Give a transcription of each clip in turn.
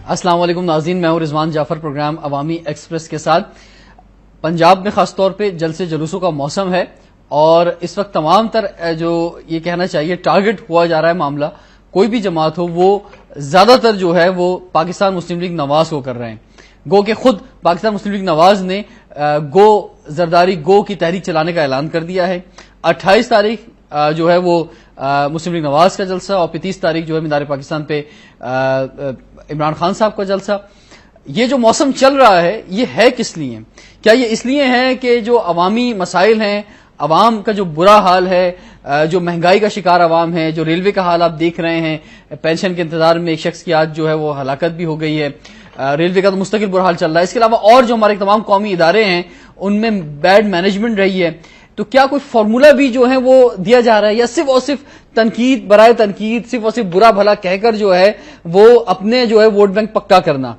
السلام علیکم ناظرین، میں ہوں رضوان جعفر، پروگرام عوامی ایکسپریس کے ساتھ۔ پنجاب میں خاص طور پہ جلسے جلوسوں کا موسم ہے اور اس وقت تمام تر جو یہ کہنا چاہیے ٹارگٹ ہوا جا رہا ہے معاملہ، کوئی بھی جماعت ہو، وہ زیادہ تر جو ہے وہ پاکستان مسلم لیگ نواز کو کر رہے ہیں۔ گو کہ خود پاکستان مسلم لیگ نواز نے گو زرداری گو کی تحریک چلانے کا اعلان کر دیا ہے۔ 28 تاریخ جو ہے وہ مسلم لیگ نواز کا جلسہ اور 30 تاریخ جو ہے مدار پاکستان پہ عمران خان صاحب کا جلسہ۔ یہ جو موسم چل رہا ہے یہ ہے کس لیے؟ کیا یہ اس لیے ہے کہ جو عوامی مسائل ہیں، عوام کا جو برا حال ہے، جو مہنگائی کا شکار عوام ہے، جو ریلوے کا حال آپ دیکھ رہے ہیں، پینشن کے انتظار میں ایک شخص کی آج جو ہے وہ ہلاکت بھی ہو گئی ہے، ریلوے کا تو مستقل برا حال چل رہا ہے، اس کے علاوہ اور جو ہمارے تمام قومی ادارے ہیں ان میں بیڈ مینجمنٹ رہی ہے، تو کیا کوئی فارمولا بھی جو ہے وہ دیا جا رہا ہے یا صرف اور صرف تنقید برائے تنقید، صرف اور صرف برا بھلا کہہ کر جو ہے وہ اپنے جو ہے ووٹ بینک پکا کرنا؟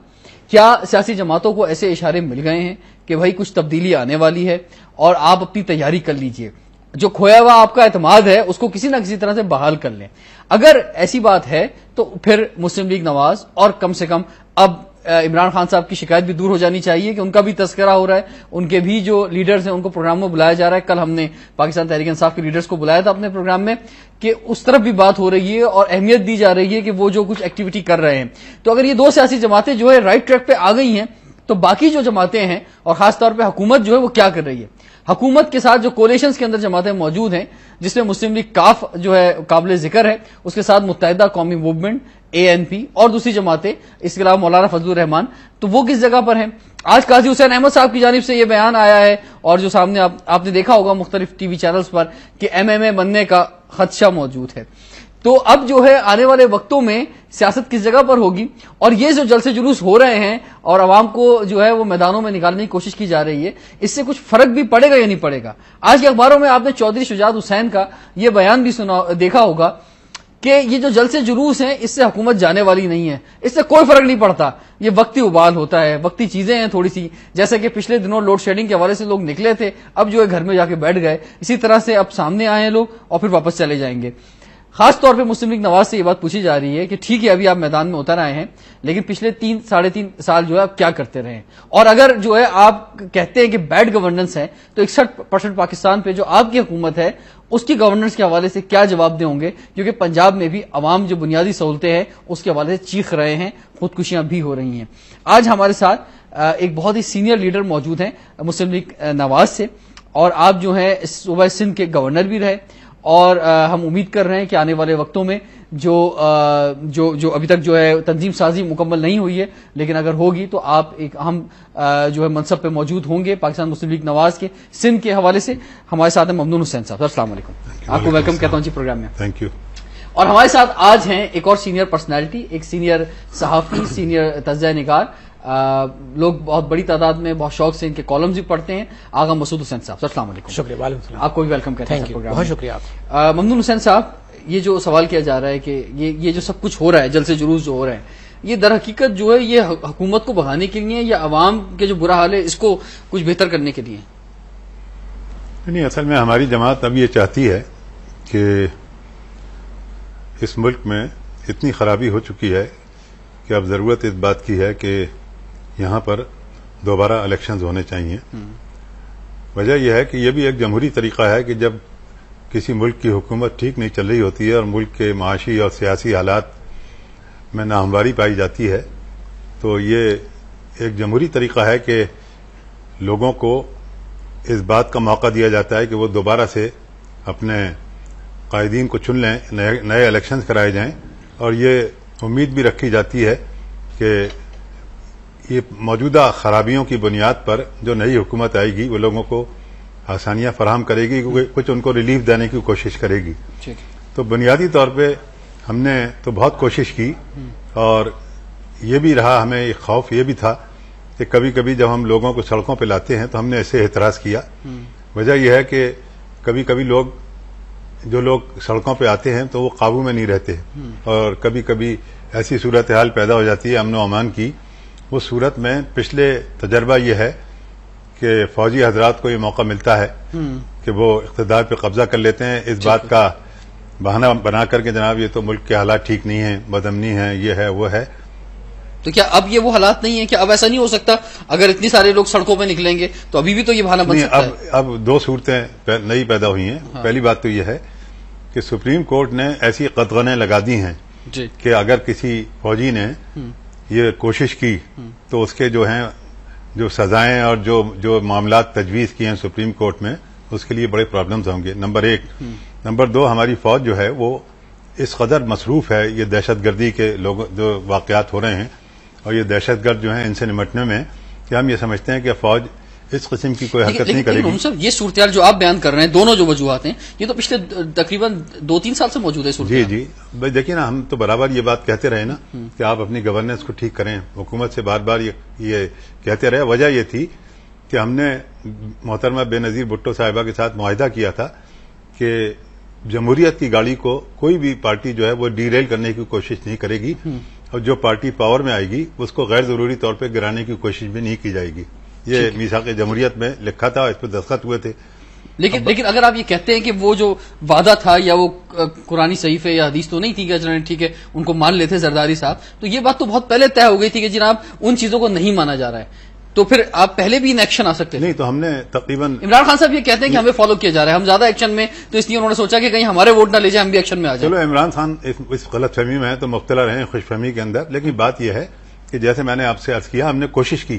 کیا سیاسی جماعتوں کو ایسے اشارے مل گئے ہیں کہ بھائی کچھ تبدیلی آنے والی ہے اور آپ اپنی تیاری کر لیجئے، جو کھویا ہوا آپ کا اعتماد ہے اس کو کسی نہ کسی طرح سے بحال کر لیں؟ اگر ایسی بات ہے تو پھر مسلم لیگ نواز اور کم سے کم اب عمران خان صاحب کی شکایت بھی دور ہو جانی چاہیے کہ ان کا بھی تذکرہ ہو رہا ہے، ان کے بھی جو لیڈرز ہیں ان کو پروگرام میں بلایا جا رہا ہے۔ کل ہم نے پاکستان تحریک انصاف کے لیڈرز کو بلایا تھا اپنے پروگرام میں کہ اس طرف بھی بات ہو رہی ہے اور اہمیت دی جا رہی ہے کہ وہ جو کچھ ایکٹیویٹی کر رہے ہیں۔ تو اگر یہ دو سیاسی جماعتیں جو ہے رائٹ ٹریک پہ آ گئی ہیں تو باقی جو جماعتیں ہیں اور خاص طور پہ حکومت جو ہے وہ کیا کر رہی ہے؟ حکومت کے ساتھ جو کولیشنز کے اندر جماعتیں موجود ہیں، جس میں مسلم لیگ کاف جو ہے قابل ذکر ہے، اس کے ساتھ متحدہ قومی موومنٹ ANP اور دوسری جماعتیں، اس کے علاوہ مولانا فضل الرحمان، تو وہ کس جگہ پر ہیں؟ آج قاضی حسین احمد صاحب کی جانب سے یہ بیان آیا ہے اور جو سامنے آپ نے دیکھا ہوگا مختلف ٹی وی چینلز پر کہ MMA بننے کا خدشہ موجود ہے۔ تو اب جو ہے آنے والے وقتوں میں سیاست کس جگہ پر ہوگی، اور یہ جو جلسے جلوس ہو رہے ہیں اور عوام کو جو ہے وہ میدانوں میں نکالنے کی کوشش کی جا رہی ہے، اس سے کچھ فرق بھی پڑے گا یا نہیں پڑے گا؟ آج کے اخباروں میں آپ نے چودھری شجاعت حسین کا یہ بیان بھی دیکھا ہوگا کہ یہ جو جلسے جلوس ہیں اس سے حکومت جانے والی نہیں ہے، اس سے کوئی فرق نہیں پڑتا، یہ وقتی ابال ہوتا ہے، وقتی چیزیں ہیں تھوڑی سی، جیسے کہ پچھلے دنوں لوڈ شیڈنگ کے حوالے سے لوگ نکلے تھے، اب جو ہے گھر میں جا کے بیٹھ گئے، اسی طرح سے اب سامنے آئے ہیں لوگ اور پھر واپس چلے جائیں گے۔ خاص طور پہ مسلم لیگ نواز سے یہ بات پوچھی جا رہی ہے کہ ٹھیک ہے ابھی آپ میدان میں اتر آئے ہیں لیکن پچھلے 3-3.5 سال جو ہے آپ کیا کرتے رہے ہیں؟ اور اگر جو ہے آپ کہتے ہیں کہ بیڈ گورننس ہے تو 61% پاکستان پہ جو آپ کی حکومت ہے اس کی گورننس کے حوالے سے کیا جواب دے ہوں گے؟ کیونکہ پنجاب میں بھی عوام جو بنیادی سہولتیں ہیں اس کے حوالے سے چیخ رہے ہیں، خودکشیاں بھی ہو رہی ہیں۔ آج ہمارے ساتھ ایک بہت ہی سینئر لیڈر موجود ہیں مسلم لیگ نواز سے، اور آپ جو ہیں صوبہ سندھ کے گورنر بھی رہے، اور ہم امید کر رہے ہیں کہ آنے والے وقتوں میں جو ابھی تک جو ہے تنظیم سازی مکمل نہیں ہوئی ہے لیکن اگر ہوگی تو آپ ایک اہم جو ہے منصب پہ موجود ہوں گے پاکستان مسلم لیگ نواز کے سندھ کے حوالے سے۔ ہمارے ساتھ ہیں ممنون حسین صاحب۔ السلام علیکم، آپ کو ویلکم کہتا ہوں جی پروگرام میں۔ Thank you. اور ہمارے ساتھ آج ہیں ایک اور سینئر پرسنالٹی، ایک سینئر صحافی، سینئر تجزیہ نگار، لوگ بہت بڑی تعداد میں بہت شوق سے ان کے کالمز بھی پڑھتے ہیں، آغا مسعود حسین صاحب۔ السلام علیکم۔ شکریہ، وعلیکم السلام۔ آپ کو بھی ویلکم کہتے ہیں پروگرام میں۔ بہت شکریہ آپ۔ ممنون حسین صاحب، یہ جو سوال کیا جا رہا ہے کہ یہ جو سب کچھ ہو رہا ہے، جلسے جلوس جو ہو رہے ہیں، یہ در حقیقت جو ہے یہ حکومت کو بڑھانے کے لیے یا عوام کے جو برا حال ہے اس کو کچھ بہتر کرنے کے لیے؟ نہیں، اصل میں ہماری جماعت اب یہ چاہتی ہے کہ اس ملک میں اتنی خرابی ہو چکی ہے کہ اب ضرورت اس بات کی ہے کہ یہاں پر دوبارہ الیکشنز ہونے چاہیے۔ وجہ یہ ہے کہ یہ بھی ایک جمہوری طریقہ ہے کہ جب کسی ملک کی حکومت ٹھیک نہیں چل رہی ہوتی ہے اور ملک کے معاشی اور سیاسی حالات میں ناہمواری پائی جاتی ہے تو یہ ایک جمہوری طریقہ ہے کہ لوگوں کو اس بات کا موقع دیا جاتا ہے کہ وہ دوبارہ سے اپنے قائدین کو چن لیں، نئے الیکشنز کرائے جائیں، اور یہ امید بھی رکھی جاتی ہے کہ یہ موجودہ خرابیوں کی بنیاد پر جو نئی حکومت آئے گی وہ لوگوں کو آسانیاں فراہم کرے گی، کچھ ان کو ریلیف دینے کی کوشش کرے گی۔ تو بنیادی طور پہ ہم نے تو بہت کوشش کی، اور یہ بھی رہا، ہمیں ایک خوف یہ بھی تھا کہ کبھی کبھی جب ہم لوگوں کو سڑکوں پہ لاتے ہیں تو ہم نے ایسے اعتراض کیا۔ وجہ یہ ہے کہ کبھی کبھی جو لوگ سڑکوں پہ آتے ہیں تو وہ قابو میں نہیں رہتے، اور کبھی کبھی ایسی صورتحال پیدا ہو جاتی ہے امن و امان کی۔ وہ صورت میں پچھلے تجربہ یہ ہے کہ فوجی حضرات کو یہ موقع ملتا ہے کہ وہ اقتدار پہ قبضہ کر لیتے ہیں، اس بات کا بہانہ بنا کر کے جناب یہ تو ملک کے حالات ٹھیک نہیں ہیں، بدامنی ہے، یہ ہے وہ ہے، تو کیا اب یہ وہ حالات نہیں ہے کہ اب ایسا نہیں ہو سکتا؟ اگر اتنی سارے لوگ سڑکوں پہ نکلیں گے تو ابھی بھی تو یہ بہانہ بن سکتا ہے. اب دو صورتیں نئی پیدا ہوئی ہیں. پہلی بات تو یہ ہے کہ سپریم کورٹ نے ایسی قطغنیں لگا دی ہیں کہ اگر کسی فوجی نے یہ کوشش کی تو اس کے جو ہیں جو سزائیں اور جو معاملات تجویز کیے ہیں سپریم کورٹ میں اس کے لیے بڑے پرابلمز ہوں گے. نمبر ایک. نمبر دو, ہماری فوج جو ہے وہ اس قدر مصروف ہے یہ دہشت گردی کے لوگ جو واقعات ہو رہے ہیں اور یہ دہشت گرد جو ہیں ان سے نمٹنے میں کہ ہم یہ سمجھتے ہیں کہ فوج اس قسم کی کوئی حرکت نہیں کرے گی. صاحب یہ صورتحال جو آپ بیان کر رہے ہیں دونوں جو وجوہات ہیں یہ تو پچھلے تقریباً 2-3 سال سے موجود ہے صورتحال. جی بھائی دیکھیے نا, ہم تو برابر یہ بات کہتے رہے نا کہ آپ اپنی گورننس کو ٹھیک کریں. حکومت سے بار بار یہ کہتے رہے. وجہ یہ تھی کہ ہم نے محترمہ بے نظیر بھٹو صاحبہ کے ساتھ معاہدہ کیا تھا کہ جمہوریت کی گاڑی کو کوئی بھی پارٹی جو ہے وہ ڈی ریل کرنے کی کوشش نہیں کرے گی اور جو پارٹی پاور میں آئے گی اس کو غیر ضروری طور پہ گرانے کی کوشش بھی نہیں کی جائے گی. یہ میثاق جمہوریت میں لکھا تھا, اس پہ دستخط ہوئے تھے. لیکن اگر آپ یہ کہتے ہیں کہ وہ جو وعدہ تھا یا وہ قرآنی صحیفے یا حدیث تو نہیں تھی کہ جناب ٹھیک ہے ان کو مان لیتے زرداری صاحب, تو یہ بات تو بہت پہلے طے ہو گئی تھی کہ جناب ان چیزوں کو نہیں مانا جا رہا ہے, تو پھر آپ پہلے بھی ان ایکشن آ سکتے نہیں. تو ہم نے تقریباً عمران خان صاحب یہ کہتے ہیں کہ ہمیں فالو کیا جا رہا ہے, ہم زیادہ ایکشن میں, تو اس لیے انہوں نے سوچا کہ کہیں ہمارے ووٹ نہ لے جائیں, ہم بھی ایکشن میں آ جائیں. چلو عمران خان اس غلط فہمی میں ہیں تو مبتلا رہے ہیں خوش فہمی کے اندر. لیکن بات یہ ہے کہ جیسے میں نے آپ سے عرض کیا, ہم نے کوشش کی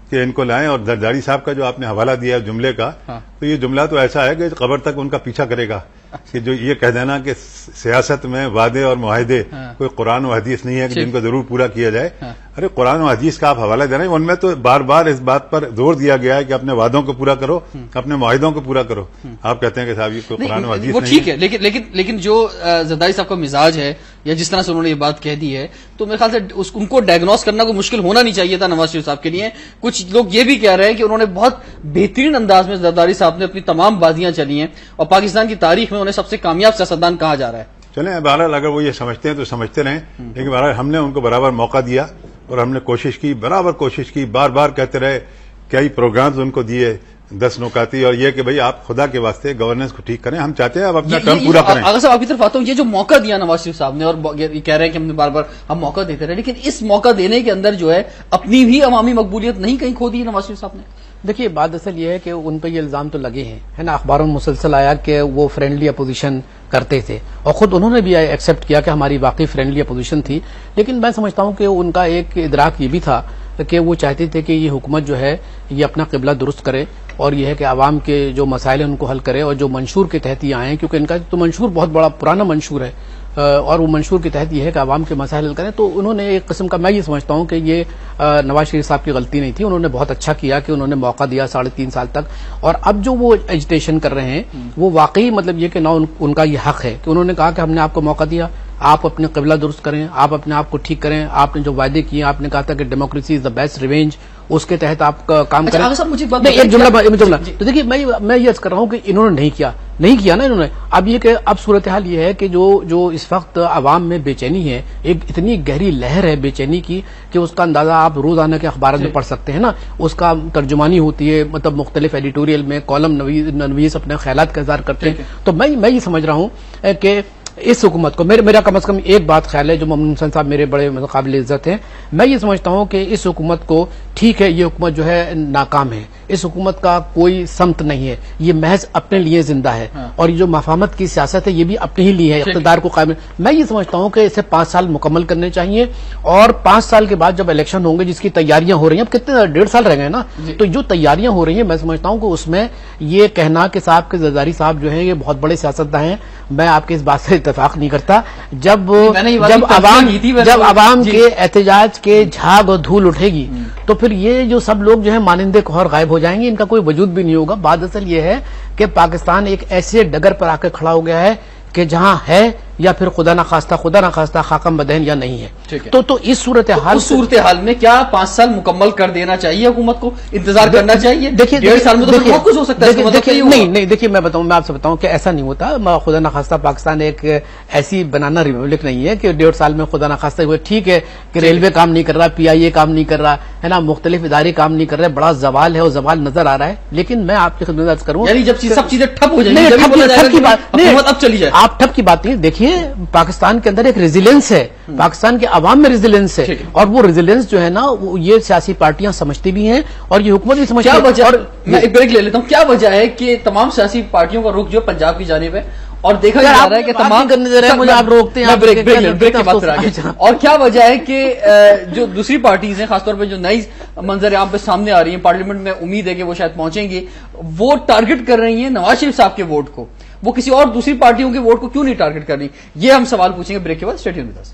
کہ ان کو لائیں. اور زرداری صاحب کا جو آپ نے حوالہ دیا جملے کا, تو یہ جملہ تو ایسا ہے کہ قبر تک ان کا پیچھا کرے گا کہ جو یہ کہہ دینا کہ سیاست میں وعدے اور معاہدے کوئی قرآن و حدیث نہیں ہے کہ جن کو ضرور پورا کیا جائے. ارے قرآن و حدیث کا آپ حوالہ دے رہے ہیں, ان میں تو بار بار اس بات پر زور دیا گیا ہے کہ اپنے وعدوں کو پورا کرو, اپنے معاہدوں کو پورا کرو. آپ کہتے ہیں کہ صاحب یہ قرآن و حدیث وہ ٹھیک ہے, لیکن جو زرداری صاحب کا مزاج ہے یا جس طرح سے انہوں نے یہ بات کہہ دی ہے, تو میرے خیال سے ان کو ڈائگنوز کرنا کوئی مشکل ہونا نہیں چاہیے تھا نواز شریف صاحب کے لیے. کچھ لوگ یہ بھی کہہ رہے ہیں کہ انہوں نے بہت بہترین انداز میں زرداری صاحب نے اپنی تمام بازیاں چلی ہیں اور پاکستان کی تاریخ میں انہیں سب سے کامیاب سیاستدان کہا جا رہا ہے. چلیں بہرحال اگر وہ یہ سمجھتے ہیں تو سمجھتے رہیں, لیکن بہرحال ہم نے ان کو برابر موقع دیا اور ہم نے کوشش کی, برابر کوشش کی. بار بار کہتے رہے, کئی پروگرامز ان کو دیے 10 نکاتی, اور یہ کہ بھئی آپ خدا کے واسطے گورننس کو ٹھیک کریں, ہم چاہتے ہیں آپ اپنا ٹرم پورا کریں. اگر صاحب آپ کی طرف آتا ہوں, یہ جو موقع دیا نواز شریف صاحب نے اور یہ کہہ رہے ہیں کہ ہم نے بار بار ہم موقع دیتے رہے, لیکن اس موقع دینے کے اندر جو ہے اپنی بھی عوامی مقبولیت نہیں کہیں کھو دی نواز شریف صاحب نے. دیکھیے بات اصل یہ ہے کہ ان پہ یہ الزام تو لگے ہیں, ہے نا, اخباروں میں مسلسل آیا کہ وہ فرینڈلی اپوزیشن کرتے تھے اور خود انہوں نے بھی ایکسیپٹ کیا کہ ہماری واقعی فرینڈلی اپوزیشن تھی. لیکن میں سمجھتا ہوں کہ ان کا ایک ادراک یہ بھی تھا کہ وہ چاہتے تھے کہ یہ حکومت جو ہے یہ اپنا قبلہ درست کرے اور یہ ہے کہ عوام کے جو مسائل ہیں ان کو حل کرے اور جو منشور کے تحت یہ آئے ہیں, کیونکہ ان کا تو منشور بہت بڑا پرانا منشور ہے اور وہ منشور کے تحت یہ ہے کہ عوام کے مسائل حل کریں. تو انہوں نے ایک قسم کا, میں یہ سمجھتا ہوں کہ یہ نواز شریف صاحب کی غلطی نہیں تھی, انہوں نے بہت اچھا کیا کہ انہوں نے موقع دیا 3.5 سال تک. اور اب جو وہ ایجیٹیشن کر رہے ہیں وہ واقعی مطلب یہ کہ نہ ان کا یہ حق ہے کہ انہوں نے کہا کہ ہم نے آپ کو موقع دیا, آپ اپنے قبلہ درست کریں, آپ اپنے آپ کو ٹھیک کریں. آپ نے جو وعدے کیے, آپ نے کہا تھا کہ democracy is the best revenge, اس کے تحت آپ کام کریں. ایک جملہ تو دیکھیے میں یہ عرض کر رہا ہوں کہ انہوں نے نہیں کیا نا انہوں نے. اب یہ کہ اب صورتحال یہ ہے کہ جو اس وقت عوام میں بے چینی ہے, ایک اتنی گہری لہر ہے بے چینی کی کہ اس کا اندازہ آپ روزانہ کے اخبارات میں پڑھ سکتے ہیں نا. اس کا ترجمانی ہوتی ہے, مطلب مختلف ایڈیٹوریل میں کالم نویس اپنے خیالات کا اظہار کرتے ہیں. تو میں یہ سمجھ رہا ہوں کہ اس حکومت کو میرا کم از کم ایک بات خیال ہے, جو ممنون حسین صاحب میرے بڑے قابل عزت ہیں, میں یہ سمجھتا ہوں کہ اس حکومت کو, ٹھیک ہے یہ حکومت جو ہے ناکام ہے, اس حکومت کا کوئی سمت نہیں ہے, یہ محض اپنے لیے زندہ ہے اور یہ جو مفاہمت کی سیاست ہے یہ بھی اپنے ہی لیے ہے, اقتدار کو قائم. میں یہ سمجھتا ہوں کہ اسے 5 سال مکمل کرنے چاہیے اور 5 سال کے بعد جب الیکشن ہوں گے, جس کی تیاریاں ہو رہی ہیں, اب کتنے 1.5 سال رہ گئے نا, تو جو تیاریاں ہو رہی ہیں میں سمجھتا ہوں کہ اس میں یہ کہنا کہ صاحب کے زرداری صاحب جو ہیں یہ بہت بڑے سیاستدان ہیں, میں آپ کے اس بات سے اتفاق نہیں کرتا. جب عوام کے احتجاج کے جھاگ اور دھول اٹھے گی تو پھر یہ جو سب لوگ جو ہے مانندے کوہر غائب ہو جائیں گے, ان کا کوئی وجود بھی نہیں ہوگا. بات اصل یہ ہے کہ پاکستان ایک ایسے ڈگر پر آ کے کھڑا ہو گیا ہے کہ جہاں ہے یا پھر خدا نہ خواستہ خاکم بدہن یا نہیں ہے. تو اس صورتحال میں کیا 5 سال مکمل کر دینا چاہیے حکومت کو, انتظار کرنا چاہیے؟ دیکھیے 1.5 سال میں تو بہت کچھ ہو سکتا ہے. نہیں دیکھیے میں آپ سے بتاؤں کہ ایسا نہیں ہوتا. خدا نہ خواستہ پاکستان ایک ایسی بنانا ریپبلک نہیں ہے کہ 1.5 سال میں خدا نہ خواستہ ہوئے. ٹھیک ہے کہ ریلوے کام نہیں کر رہا, PIA کام نہیں کر رہا ہے نا, مختلف ادارے کام نہیں کر رہے, بڑا زوال ہے اور زوال نظر آ رہا ہے. لیکن میں آپ کی خدمت عرض کروں, یعنی جب سب چیزیں ٹھپ ہو جائیں گی, اب چلی جائے, آپ ٹھپ کی بات نہیں. دیکھیے دیکھیے پاکستان کے اندر ایک ریزیلینس ہے، پاکستان کے عوام میں ریزیلینس ہے، اور وہ ریزیلینس جو ہے نا یہ سیاسی پارٹیاں سمجھتی بھی ہیں اور یہ حکومت بھی سمجھتی ہے. اور میں ایک بریک لے لیتا ہوں. کیا وجہ ہے کہ تمام سیاسی پارٹیوں کا رخ جو پنجاب کی جانب ہے اور دیکھا جا رہا ہے کہ تمام کرنے دے رہے ہیں مجھے آپ روکتے ہیں. بریک کی بات کرا گے. اور کیا وجہ ہے کہ جو دوسری پارٹیز ہیں خاص طور پہ جو نئی منظر عام پہ سامنے آ رہی ہیں پارلیمنٹ میں امید ہے کہ وہ شاید پہنچیں گے، وہ ٹارگٹ کر رہی ہیں نواز شریف صاحب کے ووٹ کو، وہ کسی اور دوسری پارٹیوں کے ووٹ کو کیوں نہیں ٹارگٹ کر رہی؟ یہ ہم سوال پوچھیں گے بریک کے بعد. Stay tune with us.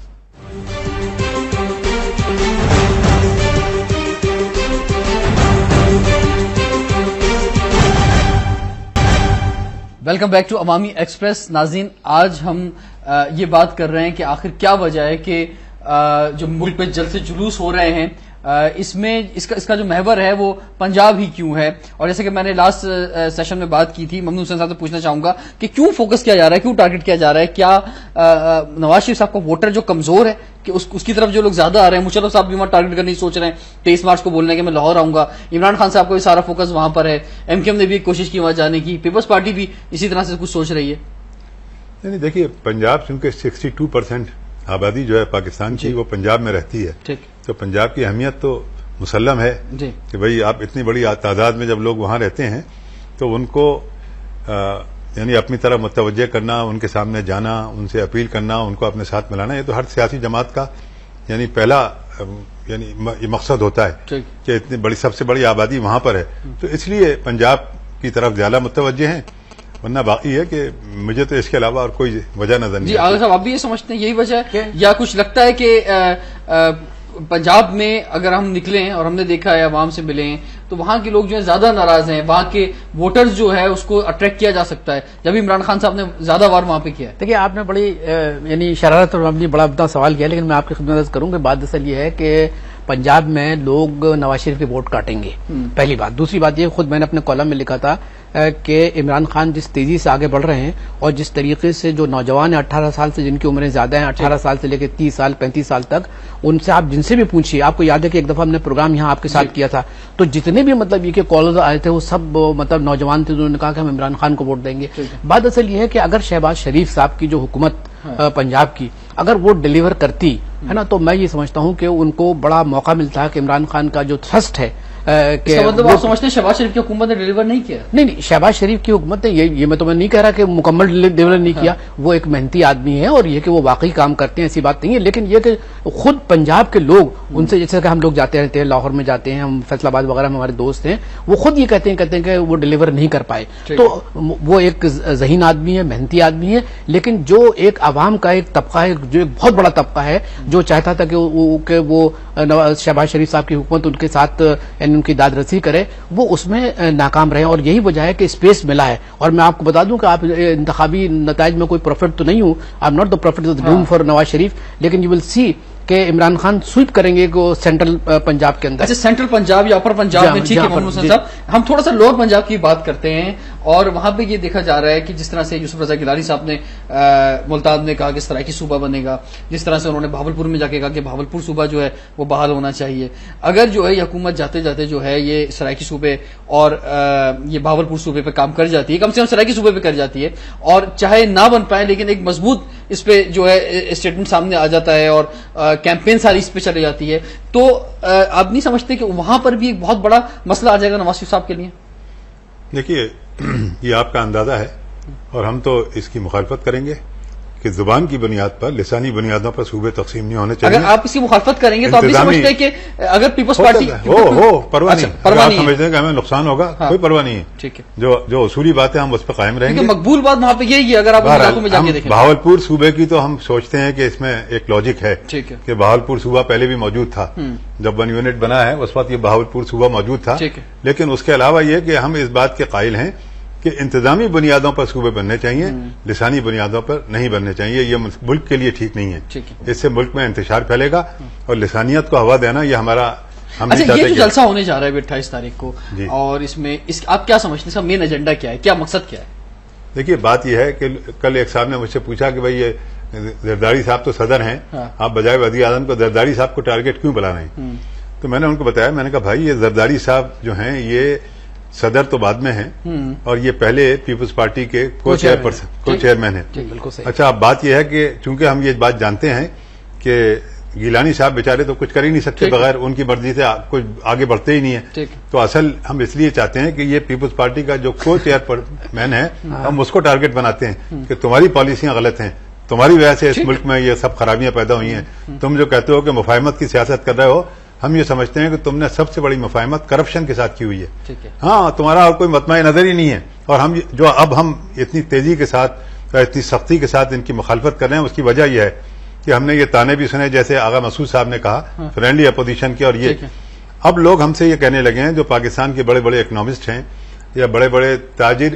Welcome back to Awami express. ناظرین، آج ہم یہ بات کر رہے ہیں کہ آخر کیا وجہ ہے کہ جو ملک پہ جلسے جلوس ہو رہے ہیں اس میں اس کا جو محور ہے وہ پنجاب ہی کیوں ہے. اور جیسے کہ میں نے لاسٹ سیشن میں بات کی تھی، ممنون حسین صاحب سے پوچھنا چاہوں گا کہ کیوں فوکس کیا جا رہا ہے، کیوں ٹارگٹ کیا جا رہا ہے؟ کیا نواز شریف صاحب کا ووٹر جو کمزور ہے کہ اس کی طرف جو لوگ زیادہ آ رہے ہیں، مشرف صاحب بھی وہاں ٹارگٹ کرنے کی سوچ رہے ہیں 23 مارچ کو بولنے کہ میں لاہور آؤں گا، عمران خان صاحب کا بھی سارا فوکس وہاں پر ہے، ایم کیو ایم نے بھی ایک کوشش کی وہاں جانے کی، پیپلز پارٹی بھی اسی طرح سے کچھ سوچ رہی ہے. نہیں دیکھیے، پنجاب چونکہ 62% آبادی جو ہے پاکستان کی وہ پنجاب میں رہتی ہے، تو پنجاب کی اہمیت تو مسلم ہے کہ بھئی آپ اتنی بڑی تعداد میں جب لوگ وہاں رہتے ہیں تو ان کو یعنی اپنی طرف متوجہ کرنا، ان کے سامنے جانا، ان سے اپیل کرنا، ان کو اپنے ساتھ ملانا، یہ تو ہر سیاسی جماعت کا یعنی پہلا یعنی یہ مقصد ہوتا ہے کہ اتنی بڑی سب سے بڑی آبادی وہاں پر ہے، تو اس لیے پنجاب کی طرف زیادہ متوجہ ہیں. ورنہ باقی ہے کہ مجھے تو اس کے علاوہ اور کوئی وجہ نظر نہیں. جی آغا صاحب، آپ بھی یہ سمجھتے ہیں یہی وجہ ہے یا کچھ لگتا ہے کہ پنجاب میں اگر ہم نکلے ہیں اور ہم نے دیکھا ہے عوام سے ملے ہیں تو وہاں کے لوگ جو ہیں زیادہ ناراض ہیں، وہاں کے ووٹرز جو ہے اس کو اٹریکٹ کیا جا سکتا ہے، جب عمران خان صاحب نے زیادہ وار وہاں پہ کیا ہے؟ دیکھیے آپ نے بڑی یعنی شرارت اور بڑا اپنا سوال کیا، لیکن میں آپ کی خدمت عرض کروں کہ بات اصل یہ ہے کہ پنجاب میں لوگ نواز شریف کے ووٹ کاٹیں گے، پہلی بات. دوسری بات یہ خود میں نے اپنے کالم میں لکھا تھا کہ عمران خان جس تیزی سے آگے بڑھ رہے ہیں اور جس طریقے سے جو نوجوان ہیں 18 سال سے جن کی عمریں زیادہ ہیں، 18 سال سے لے کے 30 سال 35 سال تک، ان سے آپ جن سے بھی پوچھیے، آپ کو یاد ہے کہ ایک دفعہ ہم نے پروگرام یہاں آپ کے ساتھ کیا تھا، تو جتنے بھی مطلب یہ کہ کالرز آئے تھے وہ سب مطلب نوجوان تھے، انہوں نے کہا کہ ہم عمران خان کو ووٹ دیں گے. بات اصل یہ ہے کہ اگر شہباز شریف صاحب کی جو حکومت پنجاب کی اگر وہ ڈیلیور کرتی ہے نا، تو میں یہ سمجھتا ہوں کہ ان کو بڑا موقع ملتا ہے کہ عمران خان کا جو تھرسٹ ہے کہ مطلب آپ سمجھتے ہیں شہباز شریف کی حکومت نے ڈیلیور نہیں کیا؟ نہیں، شہباز شریف کی حکومت نے یہ میں تو میں نہیں کہہ رہا کہ مکمل ڈیلیور نہیں کیا، وہ ایک محنتی آدمی ہے اور یہ کہ وہ واقعی کام کرتے ہیں ایسی بات نہیں ہے، لیکن یہ کہ خود پنجاب کے لوگ ان سے، جیسے کہ ہم لوگ جاتے رہتے ہیں لاہور میں جاتے ہیں، ہم فیصل آباد وغیرہ میں ہمارے دوست ہیں، وہ خود یہ کہتے ہیں کہ وہ ڈیلیور نہیں کر پائے. تو وہ ایک ذہین آدمی ہے، محنتی آدمی ہے، لیکن جو ایک عوام کا ایک طبقہ ہے، جو ایک بہت بڑا طبقہ ہے جو چاہتا تھا کہ وہ شہباز شریف صاحب کی حکومت ان کے ساتھ یعنی ان کی داد رسی کرے، وہ اس میں ناکام رہے، اور یہی وجہ ہے کہ اسپیس ملا ہے. اور میں آپ کو بتا دوں کہ آپ انتخابی نتائج میں کوئی پروفٹ تو نہیں ہوں، I am not the prophet of the doom for Nawaz Sharif, لیکن یو ول سی کہ عمران خان سویپ کریں گے سینٹرل پنجاب کے اندر. اچھا، سینٹرل پنجاب یا اپر پنجاب میں، ٹھیک ہے محمد حسین صاحب، ہم تھوڑا سا لوور پنجاب کی بات کرتے ہیں. اور وہاں پہ یہ دیکھا جا رہا ہے کہ جس طرح سے یوسف رضا گیلانی صاحب نے ملتان میں کہا کہ سرائکی صوبہ بنے گا، جس طرح سے انہوں نے بھاولپور میں جا کے کہا کہ بھاولپور صوبہ جو ہے وہ بحال ہونا چاہیے. اگر جو ہے یہ حکومت جاتے جاتے جو ہے یہ سرائکی صوبے اور یہ بھاولپور صوبے پہ کام کر جاتی ہے، کم سے کم سرائکی صوبے پہ کر جاتی ہے، اور چاہے نہ بن پائے لیکن ایک مضبوط اس پہ جو ہے اسٹیٹمنٹ سامنے آ جاتا ہے اور کیمپین ساری اس پہ چلی جاتی ہے، تو آپ نہیں سمجھتے کہ وہاں پر بھی ایک بہت بڑا مسئلہ آ جائے گا نواز شریف صاحب کے لیے؟ دیکھیے، یہ آپ کا اندازہ ہے اور ہم تو اس کی مخالفت کریں گے کہ زبان کی بنیاد پر، لسانی بنیادوں پر صوبے تقسیم نہیں ہونے چاہیے. اگر آپ اس کی مخالفت کریں گے تو آپ بھی سمجھتے ہیں کہ اگر پیپلز پارٹی پرواہ نہیں، آپ سمجھتے ہیں کہ ہمیں نقصان ہوگا، کوئی پرواہ نہیں ہے. ٹھیک ہے، جو اصولی بات ہے ہم اس پہ قائم رہیں گے. مقبول بات وہاں پہ یہی ہے، اگر آپ علاقوں میں جا کے دیکھیں بہاولپور صوبے کی تو ہم سوچتے ہیں کہ اس میں ایک لاجک ہے کہ بہاولپور صوبہ پہلے بھی موجود تھا، جب 1 یونٹ بنا ہے اس وقت یہ بہاولپور صوبہ موجود تھا، لیکن اس کے علاوہ یہ کہ ہم اس بات کے قائل ہیں کہ انتظامی بنیادوں پر صوبے بننے چاہیے، لسانی بنیادوں پر نہیں بننے چاہیے. یہ ملک کے لیے ٹھیک نہیں ہے، اس سے ملک میں انتشار پھیلے گا اور لسانیت کو ہوا دینا یہ ہمارا. اچھا، یہ جو جلسہ ہونے جا رہا ہے 28 تاریخ کو، اور اس میں آپ کیا سمجھتے ہیں اس کا مین ایجنڈا کیا ہے، کیا مقصد کیا ہے؟ دیکھیے، بات یہ ہے کہ کل ایک صاحب نے مجھ سے پوچھا کہ بھائی یہ زرداری صاحب تو صدر ہیں، آپ بجائے وزیر اعظم کو زرداری صاحب کو ٹارگٹ کیوں بلا رہے ہیں؟ تو میں نے ان کو بتایا، میں نے کہا بھائی یہ زرداری صاحب جو ہیں یہ صدر تو بعد میں ہیں اور یہ پہلے پیپلز پارٹی کے کو چیئرمین ہیں. اچھا اب بات یہ ہے کہ چونکہ ہم یہ بات جانتے ہیں کہ گیلانی صاحب بیچارے تو کچھ کر ہی نہیں سکتے بغیر ان کی مرضی سے کچھ آگے بڑھتے ہی نہیں ہیں. تو اصل ہم اس لیے چاہتے ہیں کہ یہ پیپلز پارٹی کا جو کو چیئرمین ہے ہم اس کو ٹارگٹ بناتے ہیں کہ تمہاری پالیسیاں غلط ہیں, تمہاری وجہ سے اس ملک میں یہ سب خرابیاں پیدا ہوئی ہیں. تم جو کہتے ہو کہ مفاہمت کی سیاست کر رہے ہو, ہم یہ سمجھتے ہیں کہ تم نے سب سے بڑی مفاہمت کرپشن کے ساتھ کی ہوئی ہے. ہاں تمہارا اور کوئی مطمع نظر ہی نہیں ہے. اور ہم جو اب ہم اتنی تیزی کے ساتھ اتنی سختی کے ساتھ ان کی مخالفت کر رہے ہیں اس کی وجہ یہ ہے کہ ہم نے یہ تانے بھی سنے جیسے آغا مسعود صاحب نے کہا فرینڈلی اپوزیشن کے, اور یہ اب لوگ ہم سے یہ کہنے لگے ہیں جو پاکستان کے بڑے بڑے اکنامسٹ ہیں یا بڑے بڑے تاجر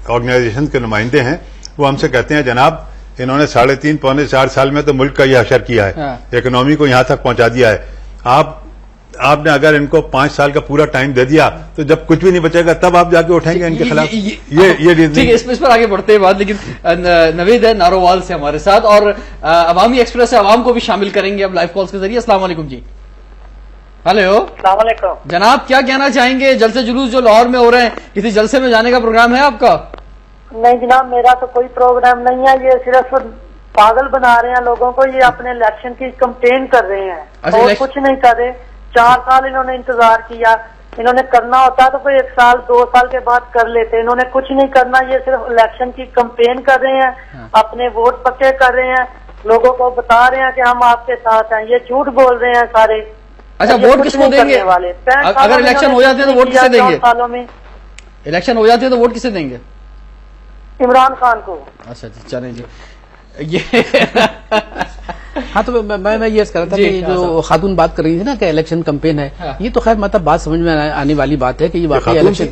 آرگنائزیشن کے نمائندے ہیں, وہ ہم سے کہتے ہیں جناب انہوں نے 3.5 پونے 4 سال میں تو ملک کا یہ حشر کیا ہے, اکنامی کو یہاں تک پہنچا دیا ہے. آپ نے اگر ان کو 5 سال کا پورا ٹائم دے دیا تو جب کچھ بھی نہیں بچے گا تب آپ جا کے اٹھیں گے ان کے خلاف. یہ اس پر آگے بڑھتے ہیں بات, لیکن نوید ہے نارووال سے ہمارے ساتھ اور عوامی ایکسپریس سے عوام کو بھی شامل کریں گے اب لائیو کالز کے ذریعے. السلام علیکم جی. ہلو السلام علیکم جناب, کیا کہنا چاہیں گے جلسے جلوس جو لاہور میں ہو رہے ہیں, کسی جلسے میں جانے کا پروگرام ہے آپ کا؟ نہیں جناب, میرا تو کوئی پروگرام نہیں ہے. یہ صرف پاگل بنا رہے ہیں لوگوں کو, یہ اپنے الیکشن کی کمپین کر رہے ہیں اور کچھ نہیں کر رہے. 4 سال انہوں نے انتظار کیا, انہوں نے کرنا ہوتا تو کوئی 1 سال 2 سال کے بعد کر لیتے. انہوں نے کچھ نہیں کرنا, یہ صرف الیکشن کی کمپین کر رہے ہیں, اپنے ووٹ پکے کر رہے ہیں, لوگوں کو بتا رہے ہیں کہ ہم آپ کے ساتھ ہیں. یہ جھوٹ بول رہے ہیں سارے. اچھا ووٹ کس کو دیں گے اگر الیکشن ہو جاتے ہیں تو ووٹ کسے دیں گے؟ سالوں میں الیکشن ہو جاتے ہیں تو ووٹ کسے دیں گے؟ عمران خان کو. اچھا جی چلیں جی. ہاں تو میں یہ کر رہا تھا کہ جو خاتون بات کر رہی تھی نا کہ الیکشن کمپین ہے, یہ تو خیر مطلب بات سمجھ میں آنے والی بات ہے کہ یہ واقعی الیکشن,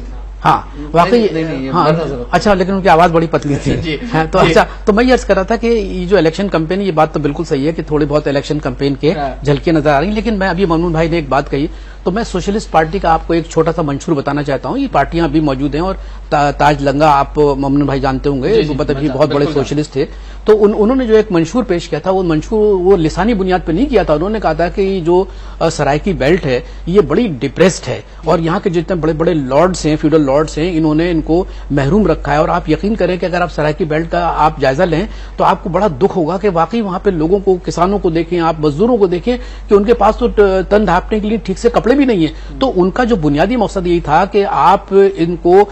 ہاں واقعی ہاں اچھا, لیکن ان کی آواز بڑی پتلی تھی. تو اچھا تو میں یہ عرض کر رہا تھا کہ یہ جو الیکشن کمپین, یہ بات تو بالکل صحیح ہے کہ تھوڑی بہت الیکشن کمپین کے جھلکیاں نظر آ رہی ہیں. لیکن میں ابھی ممنون بھائی نے ایک بات کہی تو میں سوشلسٹ پارٹی کا آپ کو ایک چھوٹا سا منشور بتانا چاہتا ہوں. یہ پارٹیاں ابھی موجود ہیں اور تاج لنگا آپ ممنون بھائی جانتے ہوں گے, مطلب یہ بہت بڑے سوشلسٹ تھے. تو انہوں نے جو ایک منشور پیش کیا تھا, وہ منشور وہ لسانی بنیاد پہ نہیں کیا تھا. انہوں نے کہا تھا کہ یہ جو سرائکی بیلٹ ہے یہ بڑی ڈپریسڈ ہے اور یہاں کے جتنے بڑے بڑے لارڈز ہیں, فیوڈل لارڈز ہیں, انہوں نے ان کو محروم رکھا ہے. اور آپ یقین کریں کہ اگر آپ سرائکی بیلٹ کا آپ جائزہ لیں تو آپ کو بڑا دکھ ہوگا کہ واقعی وہاں پہ لوگوں کو, کسانوں کو دیکھیں, آپ مزدوروں کو دیکھیں کہ ان کے پاس تو تن ڈھانپنے کے لیے ٹھیک سے کپڑے بھی نہیں ہیں. تو ان کا جو بنیادی مقصد یہی تھا کہ آپ ان کو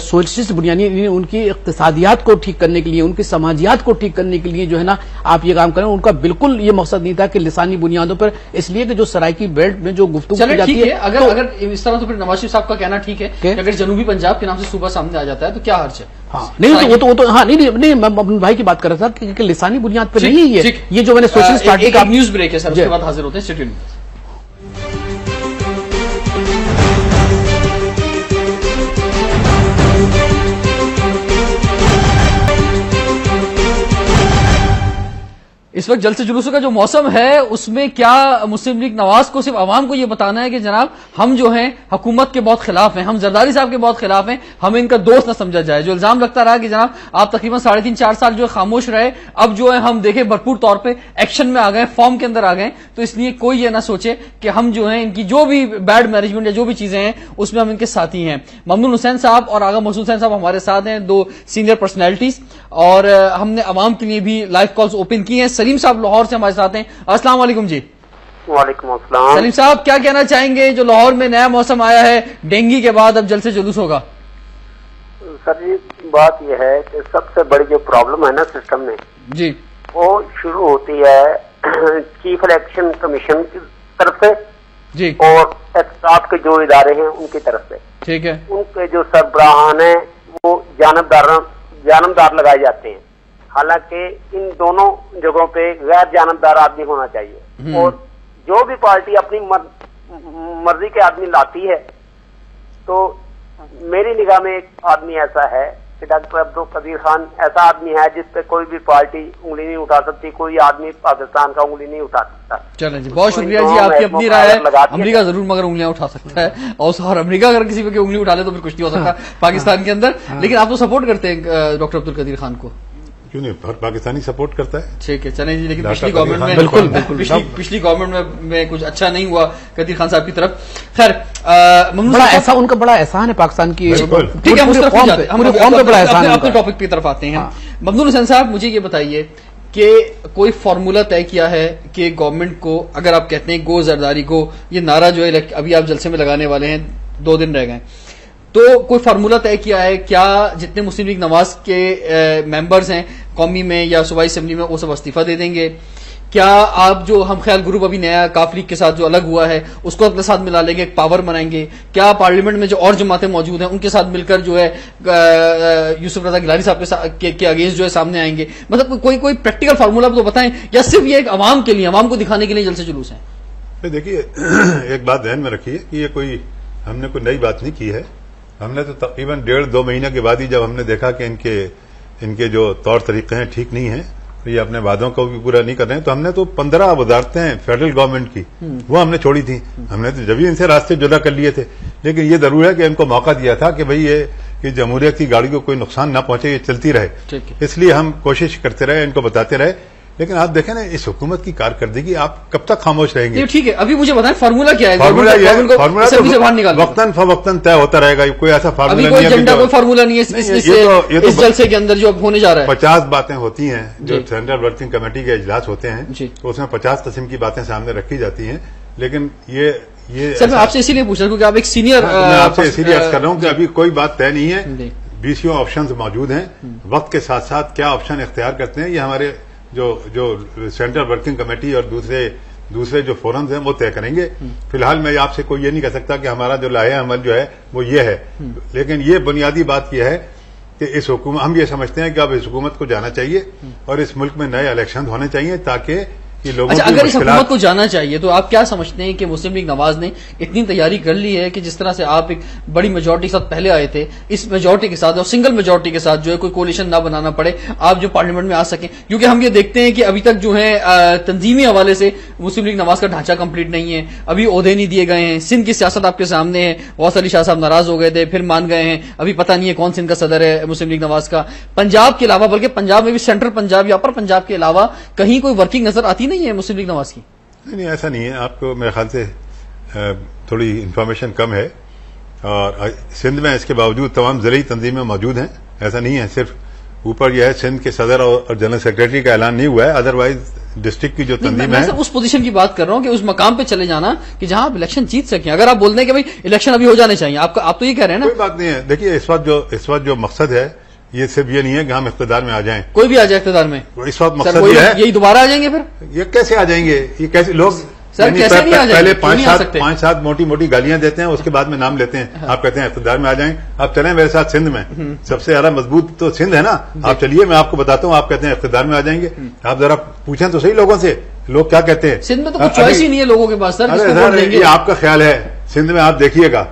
سوشلسٹ بنیادی ان کی اقتصادیات کو ٹھیک کرنے کے لیے, ان کی سماجیات کو ٹھیک کرنے کے لیے جو ہے نا آپ یہ کام کریں. ان کا بالکل یہ مقصد نہیں تھا کہ لسانی بنیادوں پر, اس لیے کہ جو سرائکی بیلٹ میں جو گفتگو کی جاتی ہے اگر اس طرح تو پھر نواز شریف صاحب کا کہنا ٹھیک ہے کہ اگر جنوبی پنجاب کے نام سے صوبہ سامنے آ جاتا ہے تو کیا حرج ہے؟ ہاں نہیں وہ تو ہاں نہیں میں ممنون بھائی کی بات کر رہا تھا کہ لسانی بنیاد پہ نہیں ہے یہ جو میں نے سوشلسٹ پارٹی کا نیوز بریک ہے سر, اس کے بعد حاضر ہوتے ہیں. اسٹیڈیو میں اس وقت جلسے جلوسوں کا جو موسم ہے اس میں کیا مسلم لیگ نواز کو صرف عوام کو یہ بتانا ہے کہ جناب ہم جو ہیں حکومت کے بہت خلاف ہیں, ہم زرداری صاحب کے بہت خلاف ہیں, ہمیں ان کا دوست نہ سمجھا جائے. جو الزام لگتا رہا کہ جناب آپ تقریباً 3.5-4 سال جو ہے خاموش رہے, اب جو ہے ہم دیکھیں بھرپور طور پہ ایکشن میں آ گئے, فارم کے اندر آ گئے, تو اس لیے کوئی یہ نہ سوچے کہ ہم جو ہیں ان کی جو بھی بیڈ مینجمنٹ یا جو بھی چیزیں ہیں اس میں ہم ان کے ساتھی ہیں. ممنون حسین صاحب اور آغا مسعود حسین صاحب ہمارے ساتھ ہیں, 2 سینئر پرسنالٹیز, اور ہم نے عوام کے لیے بھی لائیو کالز اوپن کی ہیں. سلیم صاحب لاہور سے ہمارے ساتھ ہیں. السلام علیکم جی. وعلیکم السلام. سلیم صاحب کیا کہنا چاہیں گے جو لاہور میں نیا موسم آیا ہے, ڈینگی کے بعد اب جلسے جلوس ہوگا؟ سر جی بات یہ ہے کہ سب سے بڑی جو پرابلم ہے نا سسٹم میں جی, وہ شروع ہوتی ہے چیف الیکشن کمیشن کی طرف سے جی, اور احتساب کے جو ادارے ہیں ان کی طرف سے. ٹھیک ہے. ان کے جو سربراہان ہیں وہ جانبدار لگائے جاتے ہیں, حالانکہ ان دونوں جگہوں پہ غیر جانبدار آدمی ہونا چاہیے. اور جو بھی پارٹی اپنی مرضی کے آدمی لاتی ہے تو میری نگاہ میں ایک آدمی ایسا ہے کہ ڈاکٹر عبدالقدیر خان ایسا آدمی ہے جس پہ کوئی بھی پارٹی انگلی نہیں اٹھا سکتی, کوئی آدمی پاکستان کا انگلی نہیں اٹھا سکتا. چلیں جی, بہت شکریہ جی, آپ کی اپنی رائے ہے. امریکہ ضرور مگر انگلیاں اٹھا سکتا ہے, اور امریکہ اگر کسی پہ انگلی اٹھا لے تو پھر کچھ نہیں ہو سکتا پاکستان کے اندر. لیکن آپ تو سپورٹ کرتے ہیں ڈاکٹر عبدالقدیر خان کو؟ کیوں نہیں, ہر پاکستانی سپورٹ کرتا ہے. ٹھیک ہے چلیں جی, لیکن پچھلی گورنمنٹ میں بالکل پچھلی گورنمنٹ میں کچھ اچھا نہیں ہوا قدیر خان صاحب کی طرف. خیر ان کا بڑا احسان ہے پاکستان کی. ٹھیک ہے, ہم اپنے ٹاپک کی طرف آتے ہیں. ممنون حسین صاحب مجھے یہ بتائیے کہ کوئی فارمولا طے کیا ہے کہ گورنمنٹ کو, اگر آپ کہتے ہیں گو زرداری کو, یہ نعرہ جو ہے ابھی آپ جلسے میں لگانے والے ہیں, 2 دن رہ گئے, تو کوئی فارمولا طے کیا ہے کیا جتنے مسلم لیگ نواز کے ممبرز ہیں قومی میں یا صوبائی اسمبلی میں وہ سب استعفیٰ دے دیں گے؟ کیا آپ جو ہم خیال گروپ ابھی نیا کاف لیگ کے ساتھ جو الگ ہوا ہے اس کو اپنے ساتھ ملا لیں گے, ایک پاور بنائیں گے؟ کیا پارلیمنٹ میں جو اور جماعتیں موجود ہیں ان کے ساتھ مل کر جو ہے یوسف رضا گیلانی صاحب کے اگینسٹ جو ہے سامنے آئیں گے؟ مطلب کوئی پریکٹیکل فارمولا تو بتائیں, یا صرف یہ ایک عوام کے لیے, عوام کو دکھانے کے لیے جلسے جلوس ہیں؟ دیکھیے ایک بات ذہن میں رکھیے کہ یہ ہم نے کوئی نئی بات نہیں کی ہے. ہم نے تو تقریباً 1.5-2 مہینے کے بعد ہی جب ہم نے دیکھا کہ ان کے جو طور طریقے ہیں ٹھیک نہیں ہیں, یہ اپنے وعدوں کو بھی پورا نہیں کر رہے ہیں, تو ہم نے تو 15 وزارتیں فیڈرل گورنمنٹ کی وہ ہم نے چھوڑی تھیں. ہم نے تو جبھی ان سے راستے جدا کر لیے تھے, لیکن یہ ضرور ہے کہ ان کو موقع دیا تھا کہ بھئی یہ جمہوریت کی گاڑی کو کوئی نقصان نہ پہنچے, یہ چلتی رہے. اس لیے ہم کوشش کرتے رہے, ان کو بتاتے رہے. لیکن آپ دیکھیں نا اس حکومت کی کارکردگی, آپ کب تک خاموش رہیں گے؟ ٹھیک ہے, ابھی مجھے بتائیں فارمولا کیا ہے؟ فارمولا وقتاً فوقتاً طے ہوتا رہے گا, کوئی ایسا فارمولا نہیں ہے, کوئی فارمولا نہیں ہے اس جلسے کے اندر جو اب ہونے جا رہا ہے. 50 باتیں ہوتی ہیں جو سینٹرل ورکنگ کمیٹی کے اجلاس ہوتے ہیں, اس میں 50 قسم کی باتیں سامنے رکھی جاتی ہیں. لیکن یہ سر میں آپ سے اسی لیے پوچھ رہا ہوں کہ آپ ایک سینئر, میں آپ سے اسی لیے عرض کر رہا ہوں کہ ابھی کوئی بات طے نہیں ہے. 20 آپشنز موجود ہیں, وقت کے ساتھ ساتھ کیا آپشن اختیار کرتے ہیں یہ ہمارے جو سینٹرل ورکنگ کمیٹی اور دوسرے جو فورمز ہیں وہ طے کریں گے. فی الحال میں آپ سے کوئی یہ نہیں کہہ سکتا کہ ہمارا جو لائحہ عمل جو ہے وہ یہ ہے, لیکن یہ بنیادی بات یہ ہے کہ اس حکومت, ہم یہ سمجھتے ہیں کہ اب اس حکومت کو جانا چاہیے اور اس ملک میں نئے الیکشن ہونے چاہیے تاکہ اگر اس حکومت کو جانا چاہیے تو آپ کیا سمجھتے ہیں کہ مسلم لیگ نواز نے اتنی تیاری کر لی ہے کہ جس طرح سے آپ ایک بڑی میجورٹی کے ساتھ پہلے آئے تھے, اس میجورٹی کے ساتھ اور سنگل میجورٹی کے ساتھ جو ہے کوئی کولیشن نہ بنانا پڑے, آپ جو پارلیمنٹ میں آ سکیں؟ کیونکہ ہم یہ دیکھتے ہیں کہ ابھی تک جو ہے تنظیمی حوالے سے مسلم لیگ نواز کا ڈھانچہ کمپلیٹ نہیں ہے, ابھی عہدے نہیں دیے گئے ہیں. سندھ کی سیاست آپ کے سامنے ہے, غوث علی شاہ صاحب ناراض ہو گئے تھے, پھر مان گئے ہیں, ابھی پتہ نہیں ہے کون سندھ کا صدر ہے مسلم لیگ نواز کا. پنجاب کے علاوہ, بلکہ پنجاب میں بھی سینٹرل پنجاب یا اپر پنجاب کے علاوہ کہیں کوئی ورکنگ نظر آتی نہیں ہے مسلم لیگ نواز کی. نہیں ایسا نہیں ہے, آپ کو میرے خیال سے تھوڑی انفارمیشن کم ہے, اور سندھ میں اس کے باوجود تمام ضلعی تنظیمیں موجود ہیں. ایسا نہیں ہے صرف اوپر یہ ہے سندھ کے صدر اور جنرل سیکریٹری کا اعلان نہیں ہوا ہے, ادروائز ڈسٹرکٹ کی جو تنظیم ہے. میں اس پوزیشن کی بات کر رہا ہوں کہ اس مقام پہ چلے جانا کہ جہاں آپ الیکشن جیت سکیں. اگر آپ بول دیں کہ بھائی الیکشن ابھی ہو جانے چاہیے, آپ تو یہ کہہ رہے ہیں نا. کوئی بات نہیں ہے. دیکھیے اس وقت جو مقصد ہے یہ صرف یہ نہیں ہے کہ ہم اقتدار میں آ جائیں, کوئی بھی آ جائے اقتدار میں. اس وقت مقصد یہ ہے, یہی دوبارہ آ جائیں گے. پھر یہ کیسے آ جائیں گے؟ یہ کیسے لوگ پہلے 5-7 موٹی گالیاں دیتے ہیں, اس کے بعد میں نام لیتے ہیں, آپ کہتے ہیں اقتدار میں آ جائیں. آپ چلیں میرے ساتھ سندھ میں, سب سے زیادہ مضبوط تو سندھ ہے نا, آپ چلیے میں آپ کو بتاتا ہوں. آپ کہتے ہیں اقتدار میں آ جائیں گے, آپ ذرا پوچھیں تو صحیح لوگوں سے لوگ کیا کہتے ہیں. سندھ میں تو کوئی چوائس ہی نہیں ہے لوگوں کے پاس. سر یہ آپ کا خیال ہے, سندھ میں آپ دیکھیے گا,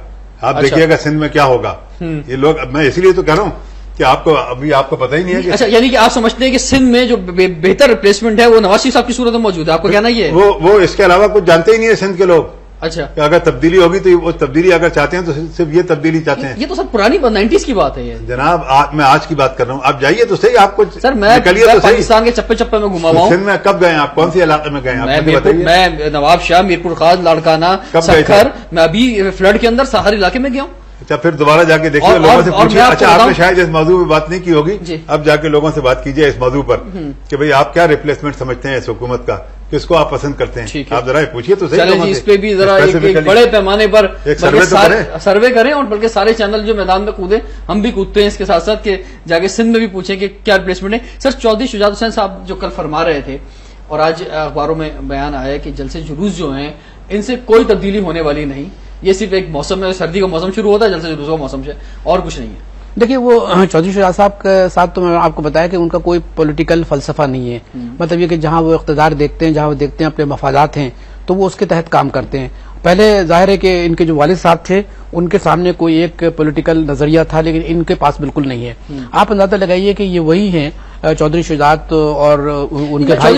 سندھ میں کیا ہوگا. یہ لوگ, میں اسی لیے تو کہہ رہا ہوں کہ آپ کو ابھی آپ کو پتہ ہی نہیں ہے. اچھا, یعنی کہ آپ سمجھتے ہیں کہ سندھ میں جو بہتر ریپلیسمنٹ ہے وہ نواز شریف صاحب کی صورت میں موجود ہے, آپ کو کہنا یہ ہے؟ وہ اس کے علاوہ کچھ جانتے ہی نہیں ہے سندھ کے لوگ. اچھا, اگر تبدیلی ہوگی تو وہ تبدیلی اگر چاہتے ہیں تو صرف یہ تبدیلی چاہتے ہیں. یہ تو سب پرانی 90s کی بات ہے. یہ جناب میں آج کی بات کر رہا ہوں, آپ جائیے تو صحیح. آپ کو سر میں پاکستان کے چپے چپے میں گھما ہوا ہوں. سندھ میں کب گئے آپ, کون سی علاقے میں گئے؟ میں نواب شاہ, میرپور خاص, لاڑکانہ, سکھر, میں ابھی فلڈ کے اندر سہاری علاقے میں گیا ہوں. اچھا, پھر دوبارہ جا کے دیکھیے, لوگوں سے پوچھیے. اچھا, آپ نے شاید اس موضوع پہ بات نہیں کی ہوگی, اب جا کے لوگوں سے بات کیجیے اس موضوع پر کہ بھئی آپ کیا ریپلیسمنٹ سمجھتے ہیں اس حکومت کا, کس کو آپ پسند کرتے ہیں. آپ ذرا پوچھیے تو صحیح. اس پہ بھی ذرا بڑے پیمانے پر سروے کریں, اور بلکہ سارے چینل جو میدان میں کودیں, ہم بھی کودتے ہیں اس کے ساتھ ساتھ, کہ جا کے سندھ میں بھی پوچھیں کہ کیا ریپلیسمنٹ ہے. سر چودھری شجاعت حسین صاحب جو کل فرما رہے تھے, اور آج اخباروں میں بیان آیا کہ جلسے جلوس جو ہیں ان سے کوئی تبدیلی ہونے والی نہیں, یہ صرف ایک موسم ہے, سردی کا موسم شروع ہوتا ہے, جلسے جلوس کا موسم سے اور کچھ نہیں ہے. دیکھیے وہ چودھری شجاعت صاحب کے ساتھ تو میں آپ کو بتایا کہ ان کا کوئی پولیٹیکل فلسفہ نہیں ہے. مطلب یہ کہ جہاں وہ اقتدار دیکھتے ہیں, جہاں وہ دیکھتے ہیں اپنے مفادات ہیں, تو وہ اس کے تحت کام کرتے ہیں. پہلے ظاہر ہے کہ ان کے جو والد صاحب تھے ان کے سامنے کوئی ایک پولیٹیکل نظریہ تھا, لیکن ان کے پاس بالکل نہیں ہے. آپ اندازہ لگائیے کہ یہ وہی ہیں چودھری شجاعت اور ان کے بھائی.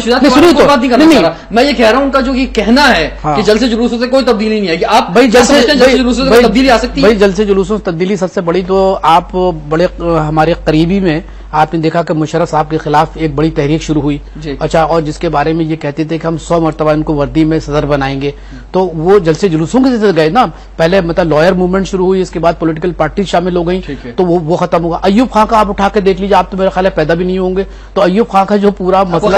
میں یہ کہہ رہا ہوں ان کا جو یہ کہنا ہے کہ جلسے جلوسوں سے کوئی تبدیلی نہیں آئے گی. آپ بھائی جلسے جلوسوں سے تبدیلی آ سکتی ہے. بھائی جلسے جلوسوں سے تبدیلی سب سے بڑی تو آپ بڑے ہمارے قریبی میں آپ نے دیکھا کہ مشرف صاحب کے خلاف ایک بڑی تحریک شروع ہوئی. اچھا, اور جس کے بارے میں یہ کہتے تھے کہ ہم 100 مرتبہ ان کو وردی میں صدر بنائیں گے. تو وہ جلسے جلوسوں کے ذریعے گئے نا. پہلے مطلب لائر موومنٹ شروع ہوئی, اس کے بعد پولیٹیکل پارٹی شامل ہو گئی, تو وہ ختم ہوگا. ایوب خان کا آپ اٹھا کے دیکھ لیجیے, آپ تو میرا خیال ہے پیدا بھی نہیں ہوں گے. تو ایوب خان کا جو پورا مسئلہ,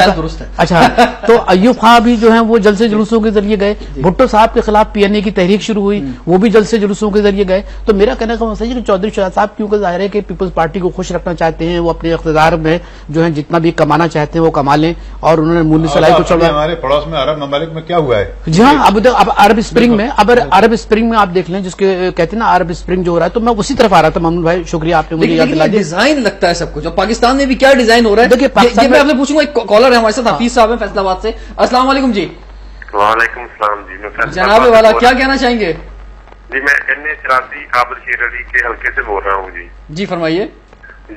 اچھا, تو ایوب خان بھی جو ہے وہ جلسے جلوسوں کے ذریعے گئے. بھٹو صاحب کے خلاف پی این اے کی تحریک شروع ہوئی, وہ بھی جلسے جلوسوں کے ذریعے گئے. تو میرا کہنے کا مسئلہ ہے کہ چودھری شہزاد صاحب کیونکہ ظاہر ہے کہ پیپلز پارٹی کو خوش رکھنا چاہتے ہیں, وہ اپنے اقتدار میں جو ہے جتنا بھی کمانا چاہتے ہیں وہ کما لیں, اور انہوں نے مونی سلائی کو چڑھا. ہمارے پڑوس میں عرب ممالک میں کیا ہوا ہے؟ جی ہاں, اب عرب اسپرنگ میں, عرب اسپرنگ میں آپ دیکھ لیں, جس کے کہتے ہیں نا عرب اسپرنگ جو ہو رہا ہے. تو میں اسی طرف آ رہا تھا مامون بھائی, شکریہ آپ نے مجھے یاد دلا دیا. ڈیزائن لگتا ہے سب کچھ, اور پاکستان میں بھی کیا ڈیزائن ہو رہا ہے. دیکھیے میں آپ سے پوچھوں گا, ایک کالر ہے ہمارے ساتھ, حفیظ صاحب ہیں فیصل آباد سے. السلام علیکم جی. وعلیکم السلام جی. جناب والا کیا کہنا چاہیں گے؟ جی میں NA84 عابد شیر علی کے حلقے سے بول رہا ہوں. جی فرمائیے.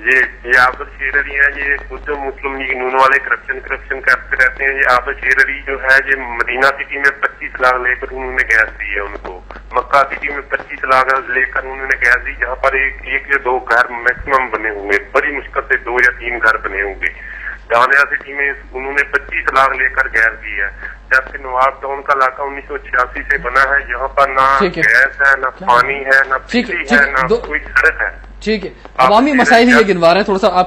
یہ عابد شیر علی ہیں, یہ خود مسلم لیگ نون والے کرپشن کرتے رہتے ہیں. یہ عابد شیر علی جو ہے یہ مدینہ سٹی میں 25 لاکھ لے کر انہوں نے گیس دی ہے ان کو. مکہ سٹی میں 25 لاکھ لے کر انہوں نے گیس دی, جہاں پر ایک یا 2 گھر میکسیمم بنے ہوئے, بڑی مشکل سے 2 یا 3 گھر بنے ہوں گے. جامعہ سٹی میں انہوں نے 25 لاکھ لے کر گیس دی ہے, جبکہ نواب ٹاؤن کا علاقہ 1986 سے بنا ہے. یہاں پر نہ گیس ہے, نہ پانی ہے, نہ بجلی ہے, نہ کوئی سڑک ہے. ٹھیک ہے, عوامی مسائل ہی یہ گنوا رہے ہیں. تھوڑا سا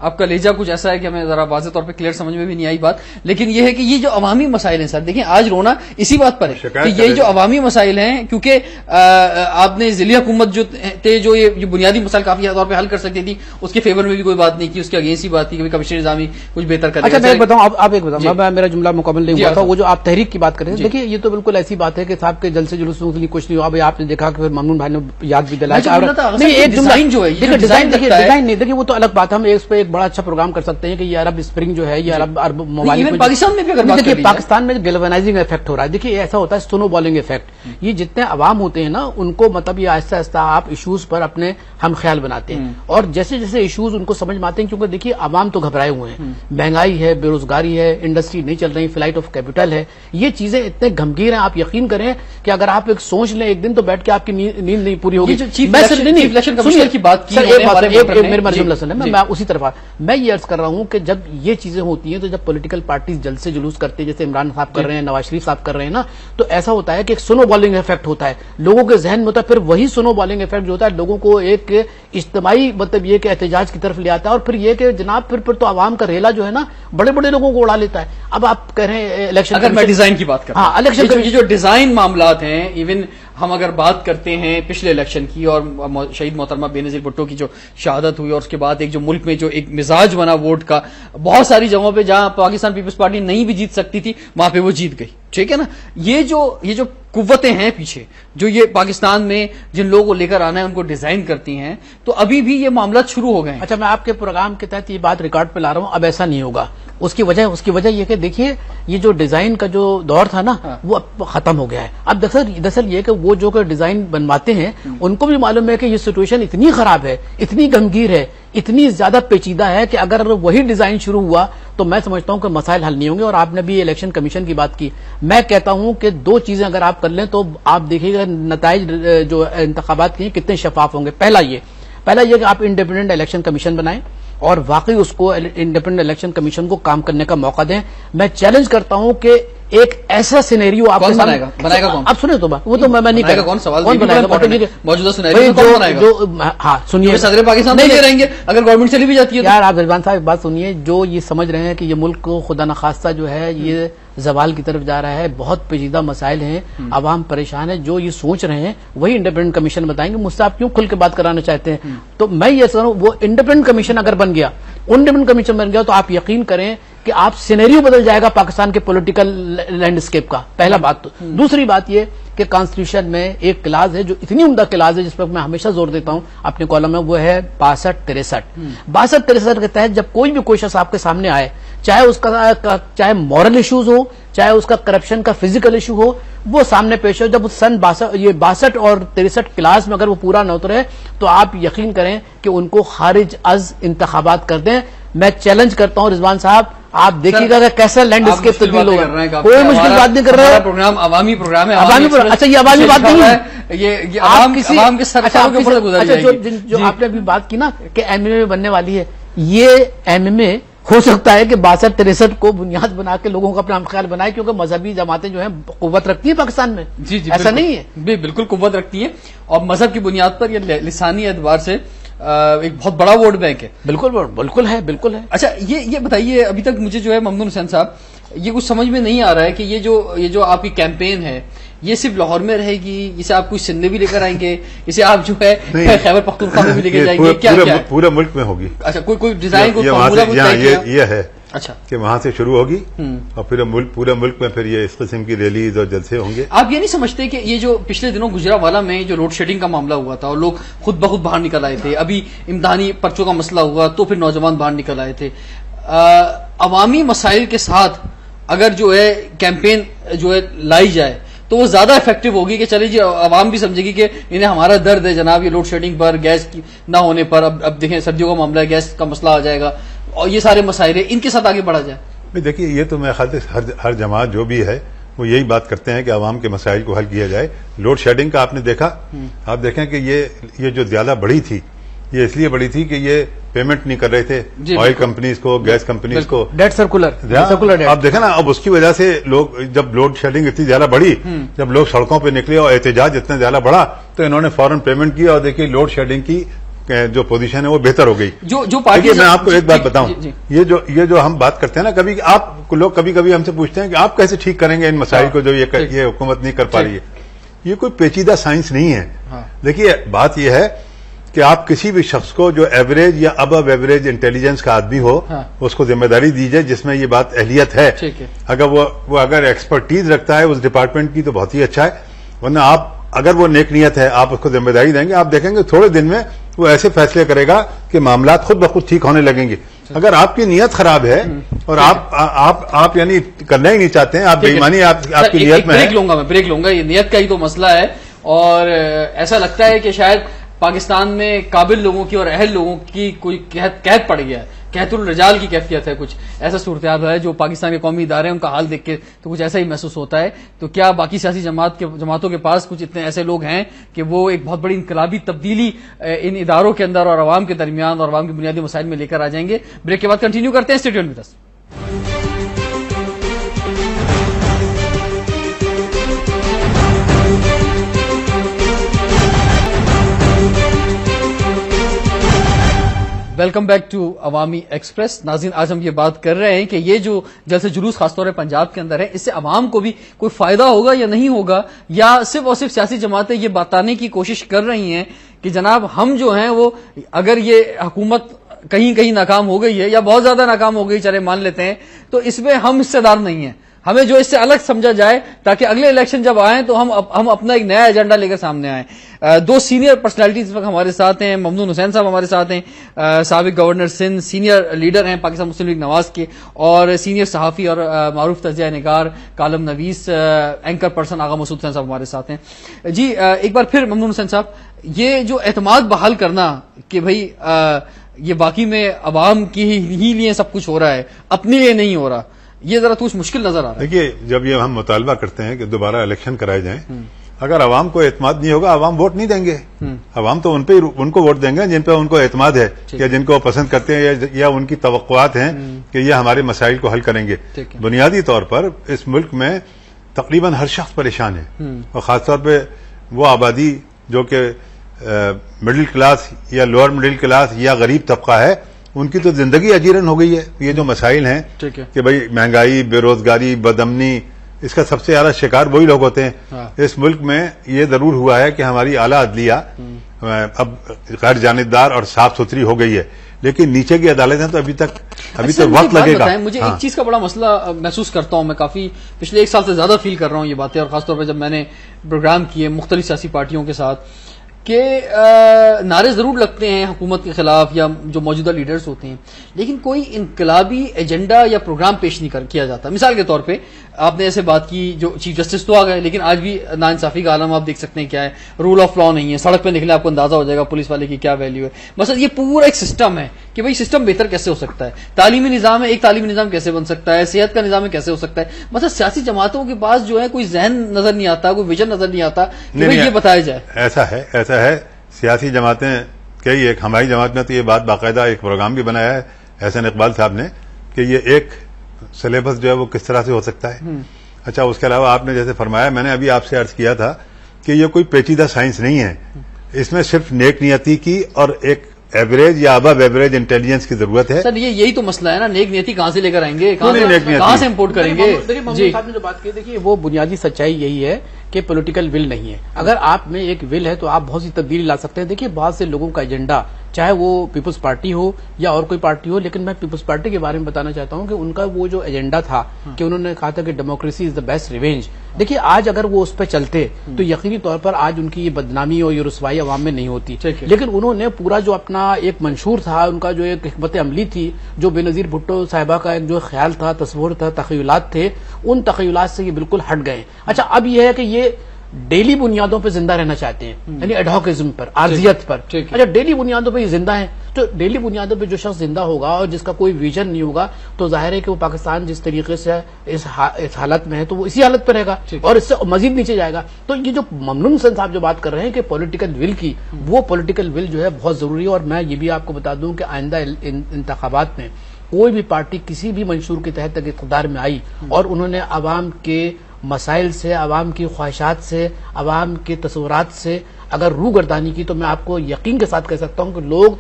آپ کا لہجہ کچھ ایسا ہے کہ ہمیں ذرا واضح طور پہ کلیئر سمجھ میں بھی نہیں آئی بات. لیکن یہ ہے کہ یہ جو عوامی مسائل ہیں سر, دیکھیں آج رونا اسی بات پر ہے کہ یہ جو عوامی مسائل ہیں, کیونکہ آپ نے ضلعی حکومت جو تھے جو یہ بنیادی مسائل کافی طور پہ حل کر سکتی تھی, اس کے فیور میں بھی کوئی بات نہیں کی, اس کے اگینسٹ ہی بات کی کہ کمشنر نظامی کچھ بہتر کرے. اچھا میں ایک بتاؤں, آپ ایک بتاؤں, میں میرا جملہ مکمل نہیں ہوا تھا. وہ جو آپ تحریک کی بات کر رہے ہیں, دیکھیے یہ تو بالکل ایسی بات ہے کہ صاحب کے جلسے جلوسوں کے لیے کچھ نہیں ہوا. ابھی آپ نے دیکھا کہ ممنون بھائی نے یاد بھی دلایا. ایک ڈیزائن جو ہے, ڈیزائن نہیں, دیکھیے وہ تو الگ بات ہے. ہم اس پہ ایک بڑا اچھا پروگرام کر سکتے ہیں کہ یہ عرب اسپرنگ جو ہے, یہ عرب ممالک پاکستان میں بھی اگر دیکھیے پاکستان میں گیلوینائزنگ افیکٹ ہو رہا ہے. دیکھیے ایسا ہوتا ہے سنو بالنگ افیکٹ. یہ جتنے عوام ہوتے ہیں نا, ان کو مطلب یہ آہستہ آہستہ آپ ایشوز پر اپنے ہم خیال بناتے ہیں, اور جیسے جیسے ایشوز ان کو سمجھ میں آتے ہیں, کیونکہ دیکھیے عوام تو گھبرائے ہوئے ہیں, مہنگائی ہے, بے روزگاری ہے, انڈسٹری نہیں چل رہی, فلائٹ آف کیپٹل ہے, یہ چیزیں اتنے گھمگیر ہیں. آپ یقین کریں کہ اگر آپ ایک سوچ لیں ایک دن تو بیٹھ کے آپ کی نیند نہیں پوری ہوگی. میں اسی طرف میں یہ عرض کر رہا ہوں کہ جب یہ چیزیں ہوتی ہیں تو جب پولیٹیکل پارٹیز جلسے جلوس کرتے ہیں, جیسے عمران صاحب کر رہے ہیں, نواز شریف صاحب کر رہے ہیں نا, تو ایسا ہوتا ہے کہ ایک سنو بالنگ افیکٹ ہوتا ہے لوگوں کے ذہن میں ہوتا ہے. پھر وہی سنو بالنگ افیکٹ جو ہوتا ہے لوگوں کو ایک اجتماعی مطلب یہ کہ احتجاج کی طرف لے آتا ہے, اور پھر یہ کہ جناب پھر تو عوام کا ریلا جو ہے نا بڑے بڑے لوگوں کو اڑا لیتا ہے. اب آپ کہہ رہے ہیں الیکشن, اگر میں ڈیزائن کی بات کروں, الیکشن جو ڈیزائن معاملات ہیں, ایون ہم اگر بات کرتے ہیں پچھلے الیکشن کی اور شہید محترمہ بینظیر بھٹو کی جو شہادت ہوئی, اور اس کے بعد ایک جو ملک میں جو ایک مزاج بنا ووٹ کا, بہت ساری جگہوں پہ جہاں پاکستان پیپلز پارٹی نہیں بھی جیت سکتی تھی وہاں پہ وہ جیت گئی. ٹھیک ہے نا, یہ جو قوتیں ہیں پیچھے جو یہ پاکستان میں جن لوگوں کو لے کر آنا ہے ان کو ڈیزائن کرتی ہیں, تو ابھی بھی یہ معاملات شروع ہو گئے ہیں. اچھا میں آپ کے پروگرام کے تحت یہ بات ریکارڈ پہ لا رہا ہوں, اب ایسا نہیں ہوگا. اس کی وجہ یہ کہ دیکھیے یہ جو ڈیزائن کا جو دور تھا نا وہ اب ختم ہو گیا ہے. اب دراصل یہ کہ وہ جو کہ ڈیزائن بنواتے ہیں ان کو بھی معلوم ہے کہ یہ سچویشن اتنی خراب ہے, اتنی گمگیر ہے, اتنی زیادہ پیچیدہ ہے کہ اگر وہی ڈیزائن شروع ہوا تو میں سمجھتا ہوں کہ مسائل حل نہیں ہوں گے. اور آپ نے بھی الیکشن کمیشن کی بات کی, میں کہتا ہوں کہ 2 چیزیں اگر آپ کر لیں تو آپ دیکھیے گا نتائج جو انتخابات کے کتنے شفاف ہوں گے. پہلا یہ کہ آپ انڈیپینڈنٹ الیکشن کمیشن بنائیں اور واقعی اس کو انڈیپینڈنٹ الیکشن کمیشن کو کام کرنے کا موقع دیں. میں چیلنج کرتا ہوں کہ ایک ایسا سینیریو آپ کو بنائے گا کون؟ آپ سنیں تو بات, وہ تو میں نہیں کہہ رہا کون سوال کون بنائے گا, موجودہ سینیریو کون بنائے گا؟ ہاں سنیے, صدر پاکستان نہیں رہیں گے اگر گورنمنٹ چلی بھی جاتی ہے. یار آپ رضوان صاحب ایک بات سنیے, جو یہ سمجھ رہے ہیں کہ یہ ملک کو خدا نخواستہ جو ہے یہ زوال کی طرف جا رہا ہے, بہت پیچیدہ مسائل ہیں, عوام پریشان ہے, جو یہ سوچ رہے ہیں وہی انڈیپینڈنٹ کمیشن بتائیں گے. مجھ سے آپ کیوں کھل کے بات کرانا چاہتے ہیں؟ تو میں یہ سمجھ رہا ہوں وہ انڈیپینڈنٹ کمیشن اگر بن گیا تو آپ یقین کریں کہ آپ سینیریو بدل جائے گا پاکستان کے پولیٹیکل لینڈسکیپ کا. پہلا بات. دوسری بات یہ کہ کانسٹیٹیوشن میں ایک کلاز ہے جو اتنی عمدہ کلاز ہے جس پر میں ہمیشہ زور دیتا ہوں اپنے کالم میں, وہ ہے 62-63 کے تحت جب کوئی بھی شخص آپ کے سامنے آئے, چاہے مورل ایشوز ہو, چاہے اس کا کرپشن کا فزیکل ایشو ہو, وہ سامنے پیش ہو. جب سن 62 اور 63 کلاس میں اگر وہ پورا نہ اترے تو آپ یقین کریں کہ ان کو خارج از انتخابات کر دیں. میں چیلنج کرتا ہوں رضوان صاحب, آپ دیکھیے گا کہ کیسا لینڈسکیپ تبدیل ہوگا. کوئی مشکل بات نہیں کر رہا ہے, پروگرام عوامی پروگرام ہے. اچھا یہ عوامی بات نہیں ہے, یہ عوام کے سرکاروں کے اوپر گزر جائے گی. جو آپ نے ابھی بات کی نا کہ ایم اے میں بننے والی ہے, یہ MMA ہو سکتا ہے کہ 62-63 کو بنیاد بنا کے لوگوں کو اپنا خیال بنائے، کیونکہ مذہبی جماعتیں جو ہیں قوت رکھتی ہیں پاکستان میں. جی ایسا نہیں ہے، بالکل قوت رکھتی ہیں، اور مذہب کی بنیاد پر یہ لسانی اعتبار سے ایک بہت بڑا ووٹ بینک ہے. بالکل ہے. اچھا یہ بتائیے، ابھی تک مجھے جو ہے ممنون حسین صاحب یہ کچھ سمجھ میں نہیں آ رہا ہے کہ یہ جو آپ کی کیمپین ہے یہ صرف لاہور میں رہے گی، اسے آپ کچھ سندھ میں بھی لے کر آئیں گے، اسے آپ جو ہے خیبر پختونخوا میں بھی لے کے جائیں گے، کیا پورے ملک میں ہوگی؟ اچھا کوئی ڈیزائن یہ ہے اچھا کہ وہاں سے شروع ہوگی اور پھر پورے ملک میں پھر یہ اس قسم کی ریلیز اور جلسے ہوں گے. آپ یہ نہیں سمجھتے کہ یہ جو پچھلے دنوں گجرانوالہ میں جو لوڈ شیڈنگ کا معاملہ ہوا تھا اور لوگ خود بخود باہر نکل آئے تھے، ابھی امتحانی پرچوں کا مسئلہ ہوا تو پھر نوجوان باہر نکل آئے تھے، عوامی مسائل کے ساتھ اگر جو ہے کیمپین جو ہے لائی جائے تو وہ زیادہ افیکٹو ہوگی کہ چلے جی عوام بھی سمجھے گی کہ انہیں ہمارا درد ہے جناب، یہ لوڈ شیڈنگ پر، گیس نہ ہونے پر، اب دیکھیں سردیوں کا معاملہ ہے، گیس کا مسئلہ آ جائے گا، اور یہ سارے مسائل ہیں، ان کے ساتھ آگے بڑھا جائے. دیکھیے یہ تو میں خیال سے ہر جماعت جو بھی ہے وہ یہی بات کرتے ہیں کہ عوام کے مسائل کو حل کیا جائے. لوڈ شیڈنگ کا آپ نے دیکھا، آپ دیکھیں کہ یہ جو زیادہ بڑی تھی یہ اس لیے بڑی تھی کہ یہ پیمنٹ نہیں کر رہے تھے آئل کمپنیز کو، گیس کمپنیز کو، ڈیٹ سرکولر. آپ دیکھیں نا اب اس کی وجہ سے لوگ جب لوڈ شیڈنگ اتنی زیادہ بڑھی، جب لوگ سڑکوں پہ نکلے اور احتجاج اتنا زیادہ بڑھا تو انہوں نے فوراً پیمنٹ کیا، اور دیکھیے لوڈ شیڈنگ کی جو پوزیشن ہے وہ بہتر ہو گئی. جو پارٹی میں آپ کو ایک بات بتاؤں، یہ جو ہم بات کرتے ہیں نا، کبھی آپ لوگ کبھی ہم سے پوچھتے ہیں کہ آپ کیسے ٹھیک کریں گے ان مسائل کو جو یہ حکومت نہیں کر پا رہی ہے. یہ کوئی پیچیدہ سائنس نہیں ہے. دیکھیے بات یہ ہے کہ آپ کسی بھی شخص کو جو ایوریج یا ابو ایوریج انٹیلیجنس کا آدمی ہو اس کو ذمہ داری دیجیے جس میں یہ بات اہلیت ہے. اگر وہ اگر ایکسپرٹیز رکھتا ہے اس ڈپارٹمنٹ کی تو بہت ہی اچھا ہے، ورنہ آپ اگر وہ نیک نیت ہے آپ اس کو ذمہ داری دیں گے، آپ دیکھیں گے تھوڑے دن میں وہ ایسے فیصلے کرے گا کہ معاملات خود بخود ٹھیک ہونے لگیں گے. اگر آپ کی نیت خراب ہے اور آپ یعنی کرنا ہی نہیں چاہتے ہیں، آپ بے ایمانی آپ کی نیت میں ہے. بریک لوں گا، یہ نیت کا ہی تو مسئلہ ہے، اور ایسا لگتا ہے کہ شاید پاکستان میں قابل لوگوں کی اور اہل لوگوں کی کوئی قحط پڑ گیا ہے، قحط الرجال کی کیفیت ہے، کچھ ایسا صورتحال ہے جو پاکستان کے قومی ادارے ہیں ان کا حال دیکھ کے تو کچھ ایسا ہی محسوس ہوتا ہے. تو کیا باقی سیاسی جماعتوں کے پاس کچھ اتنے ایسے لوگ ہیں کہ وہ ایک بہت بڑی انقلابی تبدیلی ان اداروں کے اندر اور عوام کے درمیان اور عوام کے بنیادی مسائل میں لے کر آ جائیں گے؟ بریک کے بعد کنٹینیو کرتے ہیں، stay tuned with us. Welcome back to Awami express. ناظرین آج ہم یہ بات کر رہے ہیں کہ یہ جو جلسے جلوس خاص طور پر پنجاب کے اندر ہے اس سے عوام کو بھی کوئی فائدہ ہوگا یا نہیں ہوگا، یا صرف اور صرف سیاسی جماعتیں یہ بتانے کی کوشش کر رہی ہیں کہ جناب ہم جو ہیں وہ اگر یہ حکومت کہیں ناکام ہو گئی ہے یا بہت زیادہ ناکام ہو گئی چلے مان لیتے ہیں تو اس میں ہم حصے دار نہیں ہیں، ہمیں جو اس سے الگ سمجھا جائے تاکہ اگلے الیکشن جب آئیں تو ہم اپنا ایک نیا ایجنڈا لے کر سامنے آئیں. دو سینئر پرسنالٹیز اس وقت ہمارے ساتھ ہیں. ممنون حسین صاحب ہمارے ساتھ ہیں، سابق گورنر سندھ، سینئر لیڈر ہیں پاکستان مسلم لیگ نواز کے، اور سینئر صحافی اور معروف تجزیہ نگار، کالم نویس، اینکر پرسن آغا مسعود حسین صاحب ہمارے ساتھ ہیں. جی ایک بار پھر ممنون حسین صاحب، یہ جو اعتماد بحال کرنا کہ بھائی یہ باقی میں عوام کی ہی لیے سب کچھ ہو رہا ہے، اپنے لیے نہیں ہو رہا، یہ ذرا کچھ مشکل نظر آ رہا ہے. دیکھیے جب یہ ہم مطالبہ کرتے ہیں کہ دوبارہ الیکشن کرائے جائیں، اگر عوام کو اعتماد نہیں ہوگا عوام ووٹ نہیں دیں گے. عوام تو ان کو ووٹ دیں گے جن پہ ان کو اعتماد ہے یا جن کو پسند کرتے ہیں یا ان کی توقعات ہیں کہ یہ ہمارے مسائل کو حل کریں گے. بنیادی طور پر اس ملک میں تقریباً ہر شخص پریشان ہے، اور خاص طور پہ وہ آبادی جو کہ مڈل کلاس یا لوور مڈل کلاس یا غریب طبقہ ہے، ان کی تو زندگی اجیرن ہو گئی ہے. یہ جو مسائل ہیں کہ بھائی مہنگائی، بے روزگاری، بدامنی، اس کا سب سے زیادہ شکار وہی لوگ ہوتے ہیں. اس ملک میں یہ ضرور ہوا ہے کہ ہماری اعلیٰ عدلیہ اب غیر جانبدار اور صاف ستھری ہو گئی ہے، لیکن نیچے کی عدالتیں تو ابھی تک وقت لگے گا. مجھے ایک چیز کا بڑا مسئلہ محسوس کرتا ہوں، میں کافی پچھلے ایک سال سے زیادہ فیل کر رہا ہوں یہ باتیں، اور خاص طور پہ جب میں نے پروگرام کیے مختلف سیاسی پارٹیوں کے ساتھ، کہ نعرے ضرور لگتے ہیں حکومت کے خلاف یا جو موجودہ لیڈرز ہوتے ہیں، لیکن کوئی انقلابی ایجنڈا یا پروگرام پیش نہیں کیا جاتا. مثال کے طور پہ آپ نے ایسے بات کی، جو چیف جسٹس تو آ گئے لیکن آج بھی ناانصافی کا عالم آپ دیکھ سکتے ہیں کیا ہے، رول آف لا نہیں ہے، سڑک پہ نکلے آپ کو اندازہ ہو جائے گا پولیس والے کی کیا ویلیو ہے. مثلا یہ پورا ایک سسٹم ہے کہ بھائی سسٹم بہتر کیسے ہو سکتا ہے، تعلیمی نظام ہے، ایک تعلیمی نظام کیسے بن سکتا ہے، صحت کا نظام کیسے ہو سکتا ہے. مثلا سیاسی جماعتوں کے پاس جو ہے کوئی ذہن نظر نہیں آتا، کوئی ویژن نظر نہیں آتا کہ بھائی یہ بتایا جائے. ایسا ہے سیاسی جماعتیں کئی ایک ہماری جماعت میں تو یہ بات باقاعدہ ایک پروگرام بھی بنایا ہے احسن اقبال صاحب نے کہ یہ ایک سلیبس جو ہے وہ کس طرح سے ہو سکتا ہے. اچھا اس کے علاوہ آپ نے جیسے فرمایا, میں نے ابھی آپ سے عرض کیا تھا کہ یہ کوئی پیچیدہ سائنس نہیں ہے, اس میں صرف نیک نیتی کی اور ایک ایوریج یا ابو ایوریج انٹیلیجنس کی ضرورت ہے. سر یہی تو مسئلہ ہے نا, نیک نیتی کہاں سے لے کر آئیں گے, کہاں سے امپورٹ کریں گے. دیکھیے محمود صاحب نے جو بات کی, دیکھیے وہ بنیادی سچائی یہی ہے کہ پولیٹیکل ول نہیں ہے. اگر آپ میں ایک ول ہے تو آپ بہت سی تبدیلی لا سکتے ہیں. دیکھیے بہت سے لوگوں کا ایجنڈا, چاہے وہ پیپلز پارٹی ہو یا اور کوئی پارٹی ہو, لیکن میں پیپلز پارٹی کے بارے میں بتانا چاہتا ہوں کہ ان کا وہ جو ایجنڈا تھا کہ انہوں نے کہا تھا کہ democracy is the best revenge. دیکھیے آج اگر وہ اس پہ چلتے تو یقینی طور پر آج ان کی یہ بدنامی اور یہ رسوائی عوام میں نہیں ہوتی. لیکن انہوں نے پورا جو اپنا ایک منشور تھا, ان کا جو ایک حکمت عملی تھی, جو بے نظیر بھٹو صاحبہ کا ایک جو خیال تھا, تصور تھا, تخیلات تھے, ان تخیلات سے یہ بالکل ہٹ گئے. اچھا اب یہ ہے کہ یہ ڈیلی بنیادوں پہ زندہ رہنا چاہتے ہیں, یعنی ایڈہاکزم پر, عارضیت پر. اچھا ڈیلی بنیادوں پہ یہ زندہ ہیں, تو ڈیلی بنیادوں پہ جو شخص زندہ ہوگا اور جس کا کوئی ویژن نہیں ہوگا تو ظاہر ہے کہ وہ پاکستان جس طریقے سے اس حالت میں ہے تو وہ اسی حالت پہ رہے گا اور اس سے مزید نیچے جائے گا. تو یہ جو ممنون حسین صاحب جو بات کر رہے ہیں کہ پولیٹیکل ول کی, وہ پولیٹیکل ول جو ہے بہت ضروری ہے. اور میں یہ بھی آپ کو بتا دوں کہ آئندہ انتخابات میں کوئی بھی پارٹی کسی بھی منشور کے تحت اقتدار میں آئی اور انہوں نے عوام کے مسائل سے, عوام کی خواہشات سے, عوام کے تصورات سے اگر روگردانی کی, تو میں آپ کو یقین کے ساتھ کہہ سکتا ہوں کہ لوگ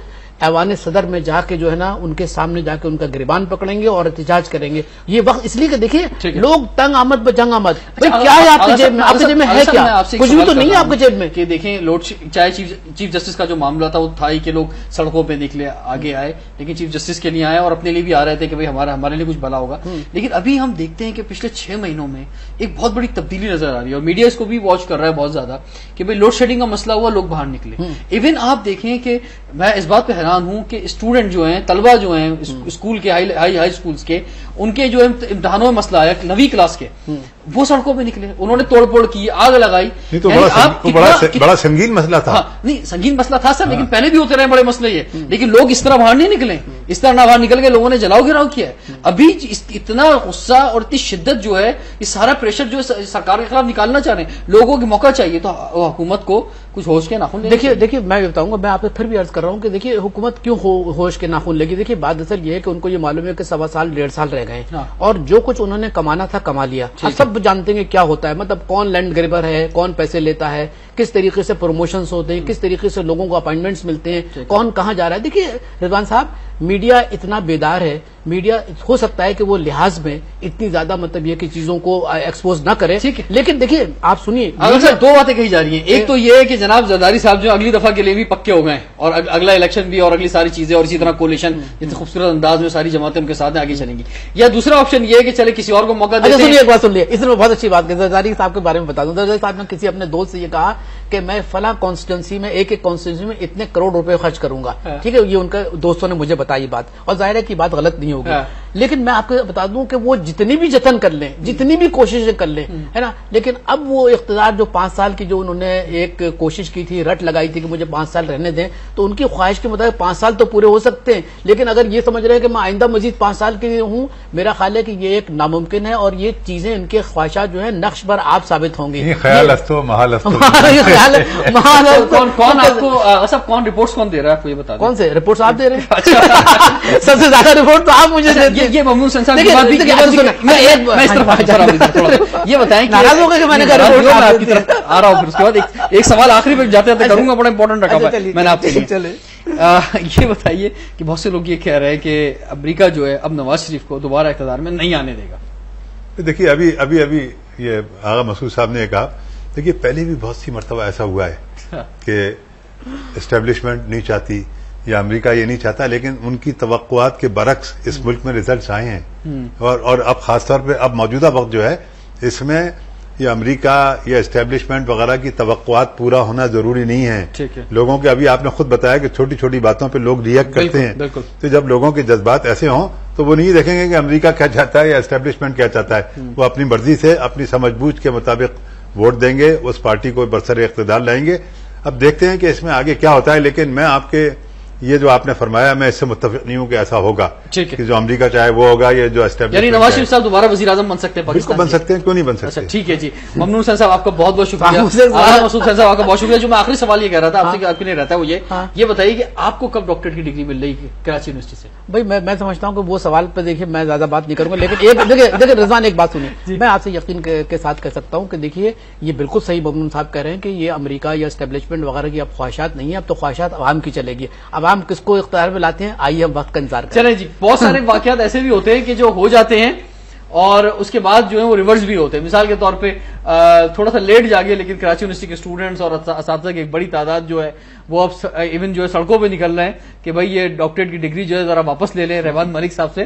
ایوان صدر میں جا کے جو ہے نا ان کے سامنے جا کے ان کا گریبان پکڑیں گے اور احتجاج کریں گے. یہ وقت اس لیے کہ دیکھیے لوگ تنگ آمد پہ جنگ آمد, کیا ہے آپ کی جیب میں, آپ کی جیب میں ہے کیا, کچھ بھی تو نہیں ہے آپ کی جیب میں. کہ دیکھیں چاہے چیف جسٹس کا جو معاملہ تھا وہ تھا ہی کہ لوگ سڑکوں پہ نکلے, آگے آئے, لیکن چیف جسٹس کے لیے آئے اور اپنے لیے بھی آ رہے تھے کہ بھائی ہمارے لیے کچھ بھلا ہوگا. لیکن ابھی ہم دیکھتے ہیں کہ پچھلے 6 مہینوں میں ایک بہت بڑی تبدیلی نظر آ رہی ہے اور میڈیا اس کو بھی واچ کر رہا ہے بہت زیادہ کہ بھائی لوڈ شیڈنگ کا مسئلہ ہوا, لوگ باہر نکلے. ایون آپ دیکھیں کہ میں اس بات پہ حیران ہوں کہ اسٹوڈنٹ جو ہیں, طلبہ جو ہیں اسکول کے ہائی اسکولز کے, ان کے جو امتحانوں میں مسئلہ آیا 9ویں کلاس کے, وہ سڑکوں پہ نکلے, انہوں نے توڑ پھوڑ کی, آگ لگائی. تو بڑا سنگین مسئلہ تھا. نہیں سنگین مسئلہ تھا سر, لیکن پہلے بھی ہوتے رہے بڑے مسئلے یہ, لیکن لوگ اس طرح باہر نہیں نکلے, اس طرح نہ باہر نکل کے لوگوں نے جلاؤ گراؤ کیا ہے. ابھی اتنا غصہ اور اتنی شدت جو ہے, یہ سارا پریشر جو سرکار کے خلاف نکالنا چاہ رہے ہیں, لوگوں کو موقع چاہیے, تو حکومت کو کچھ ہوش کے ناخن. دیکھیے میں بتاؤں گا, میں آپ سے پھر بھی عرض کر رہا ہوں کہ دیکھیے حکومت کیوں ہوش کے ناخن لگی. دیکھیے بات اصل یہ ہے کہ ان کو یہ معلوم ہے کہ 1.25 سال 1.5 سال رہ گئے اور جو کچھ انہوں نے کمانا تھا کما لیا. سب جانتے ہیں کیا ہوتا ہے, مطلب کون لینڈ گریبر ہے, کون پیسے لیتا ہے, کس طریقے سے پروموشنز ہوتے ہیں, کس طریقے سے لوگوں کو اپائنٹمنٹس ملتے ہیں, کون کہاں جا رہا ہے. دیکھیے رضوان صاحب, میڈیا اتنا بیدار ہے, میڈیا ہو سکتا ہے کہ وہ لحاظ میں اتنی زیادہ مطلب یہ کہ چیزوں کو ایکسپوز نہ کرے, لیکن دیکھیے آپ سنیے, دو باتیں کہی جا رہی ہیں. ایک تو یہ ہے کہ جناب زرداری صاحب جو اگلی دفعہ کے لیے بھی پکے ہو گئے اور اگلا الیکشن بھی اور اگلی ساری چیزیں اور اسی طرح کولیشن اتنے خوبصورت انداز میں ساری جماعتیں ان کے ساتھ آگے چلیں گی. یا دوسرا آپشن یہ ہے کہ چلے کسی اور کو موقع دیتے ہیں. ایک بات سن لیے, اس میں بہت اچھی بات ہے, زرداری صاحب کے بارے میں بتا دوں. زرداری صاحب نے کسی اپنے دوست سے یہ کہا کہ میں فلاں کانسٹیٹوئنسی میں ایک کانسٹیٹوئنسی میں اتنے کروڑ روپے خرچ کروں گا. ٹھیک ہے, یہ ان کے دوستوں نے مجھے بتائی بات, اور ظاہر ہے کہ بات غلط نہیں ہوگی, لیکن میں آپ کو بتا دوں کہ وہ جتنی بھی جتن کر لیں, جتنی بھی کوششیں کر لیں, ہے نا, لیکن اب وہ اقتدار جو 5 سال کی جو انہوں نے ایک کوشش کی تھی, رٹ لگائی تھی کہ مجھے 5 سال رہنے دیں, تو ان کی خواہش کے مطابق 5 سال تو پورے ہو سکتے ہیں, لیکن اگر یہ سمجھ رہے ہیں کہ میں آئندہ مزید 5 سال کے لیے ہوں, میرا خیال ہے کہ یہ ایک ناممکن ہے, اور یہ چیزیں ان کے خواہشات جو ہیں نقش پر آپ ثابت ہوں گے. کون رپورٹس کون دے رہا ہے آپ کو یہ بتا دیں. کون سے رپورٹس آپ دے رہے ہیں؟ سب سے زیادہ رپورٹ تو آپ مجھے یہ ممنون حسین صاحب کی بات بھی یہ بتائیں ناراض ہو گئے کہ میں نے آپ کی طرف آ رہا ہوں. پھر اس کے بعد ایک سوال آخری پہ جاتے جاتے کروں گا, بڑا امپورٹنٹ رکھا میں نے آپ کے لیے. یہ بتائیے کہ بہت سے لوگ یہ کہہ رہے ہیں کہ امریکہ جو ہے اب نواز شریف کو دوبارہ اقتدار میں نہیں آنے دے گا. دیکھیے ابھی یہ آغا مسعود صاحب نے کہا, دیکھیے پہلے بھی بہت سی مرتبہ ایسا ہوا ہے کہ اسٹیبلشمنٹ نہیں چاہتی یا امریکہ یہ نہیں چاہتا, لیکن ان کی توقعات کے برعکس اس ملک میں ریزلٹس آئے ہیں. اور اب خاص طور پہ اب موجودہ وقت جو ہے اس میں یہ امریکہ یا اسٹیبلشمنٹ وغیرہ کی توقعات پورا ہونا ضروری نہیں ہے. لوگوں کے ابھی آپ نے خود بتایا کہ چھوٹی چھوٹی باتوں پہ لوگ ریئیکٹ کرتے ہیں, تو جب لوگوں کے جذبات ایسے ہوں تو وہ نہیں دیکھیں گے کہ امریکہ کیا چاہتا ہے یا اسٹیبلشمنٹ کیا چاہتا ہے. وہ اپنی مرضی سے اپنی سمجھ بوجھ کے مطابق ووٹ دیں گے, اس پارٹی کو برسر اقتدار لائیں گے. اب دیکھتے ہیں کہ اس میں آگے کیا ہوتا ہے, لیکن میں آپ کے یہ جو آپ نے فرمایا میں اس سے متفق نہیں ہوں کہ ایسا ہوگا ٹھیک ہے کہ جو امریکہ چاہے وہ ہوگا، یہ جو یعنی نواز شریف صاحب دوبارہ وزیر اعظم بن سکتے ہیں بالکل بن سکتے ہیں، کیوں نہیں بن سکتے. ٹھیک ہے جی. ممنون حسین صاحب آپ کا بہت بہت شکریہ. مسعود حسین صاحب آپ کا بہت شکریہ. جو میں آخری سوال یہ کہہ رہا تھا آپ سے آپ کے لیے رہتا ہے وہ یہ بتائیے کہ آپ کو کب ڈاکٹریٹ کی ڈگری مل رہی ہے کراچی یونیورسٹی سے؟ بھائی میں سمجھتا ہوں کہ وہ سوال پہ دیکھیے میں زیادہ بات نہیں کروں گا، لیکن دیکھیں رضوان ایک بات سنیے، میں آپ سے یقین کے ساتھ کہہ سکتا ہوں کہ دیکھیے یہ بالکل صحیح ممنون صاحب کہہ رہے ہیں کہ یہ امریکہ یا اسٹیبلشمنٹ وغیرہ کی اب خواہشات نہیں ہے، اب تو خواہشات عوام کی چلے گی. عوام کس کو اختیار میں لاتے ہیں، آئیے ہم وقت کا انتظار کریں. چلیں جی. بہت سارے واقعات ایسے بھی ہوتے ہیں کہ جو ہو جاتے ہیں اور اس کے بعد جو ہے وہ ریورس بھی ہوتے ہیں. مثال کے طور پہ تھوڑا سا لیٹ جاگے لیکن کراچی یونیورسٹی کے اسٹوڈنٹس اور اساتذہ کی ایک بڑی تعداد جو ہے وہ اب ایون جو ہے سڑکوں پہ نکل رہے ہیں کہ بھائی یہ ڈاکٹریٹ کی ڈگری جو ہے ذرا واپس لے لیں رحمان ملک صاحب سے.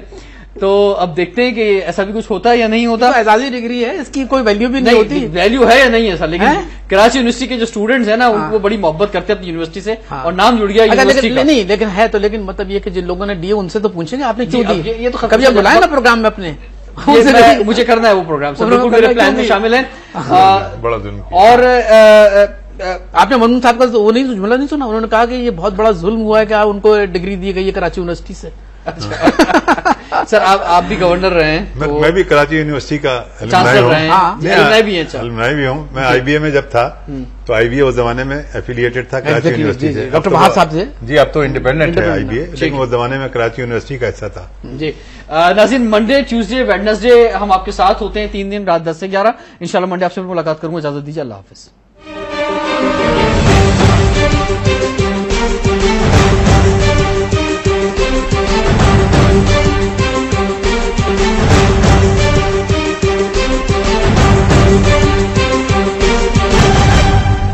تو اب دیکھتے ہیں کہ ایسا بھی کچھ ہوتا ہے یا نہیں ہوتا. اعزازی ڈگری ہے، اس کی کوئی ویلیو بھی نہیں ہوتی. ویلیو ہے یا نہیں ہے سر، لیکن کراچی یونیورسٹی کے جو اسٹوڈنٹس ہیں نا وہ بڑی محبت کرتے ہیں اپنی یونیورسٹی سے اور نام جڑ گیا یونیورسٹی کا. نہیں لیکن ہے تو، لیکن مطلب یہ کہ جن لوگوں نے دیے ان سے تو پوچھیں گے آپ نے کیوں دی. یہ تو کبھی بلائیں نا پروگرام میں اپنے، مجھے کرنا ہے وہ پروگرام سر، بالکل میرے پلان میں شامل ہیں. بڑا ظلم اور آپ نے ممنون صاحب کا وہ نہیں جملہ نہیں سنا، انہوں نے کہا کہ یہ بہت بڑا ظلم ہوا ہے کہ ان کو ڈگری دی گئی ہے کراچی یونیورسٹی سے. سر آپ بھی گورنر رہے ہیں، میں بھی کراچی یونیورسٹی کا چانسلر رہے ہیں، المنائی بھی ہوں. میں آئی بی اے میں جب تھا تو آئی بی اے اس زمانے میں ایفیلیٹڈ تھا کراچی یونیورسٹی سے. ڈاکٹر بہار صاحب سے جی اب تو انڈیپینڈنٹ ہے آئی بی اے، لیکن اس زمانے میں کراچی یونیورسٹی کا حصہ تھا. جی ناظرین، منڈے ٹیوزڈے ویڈنسڈے ہم آپ کے ساتھ ہوتے ہیں 3 دن رات 10 سے 11. انشاءاللہ منڈے آپ سے ملاقات کروں گا. اجازت دیجیے، اللہ حافظ.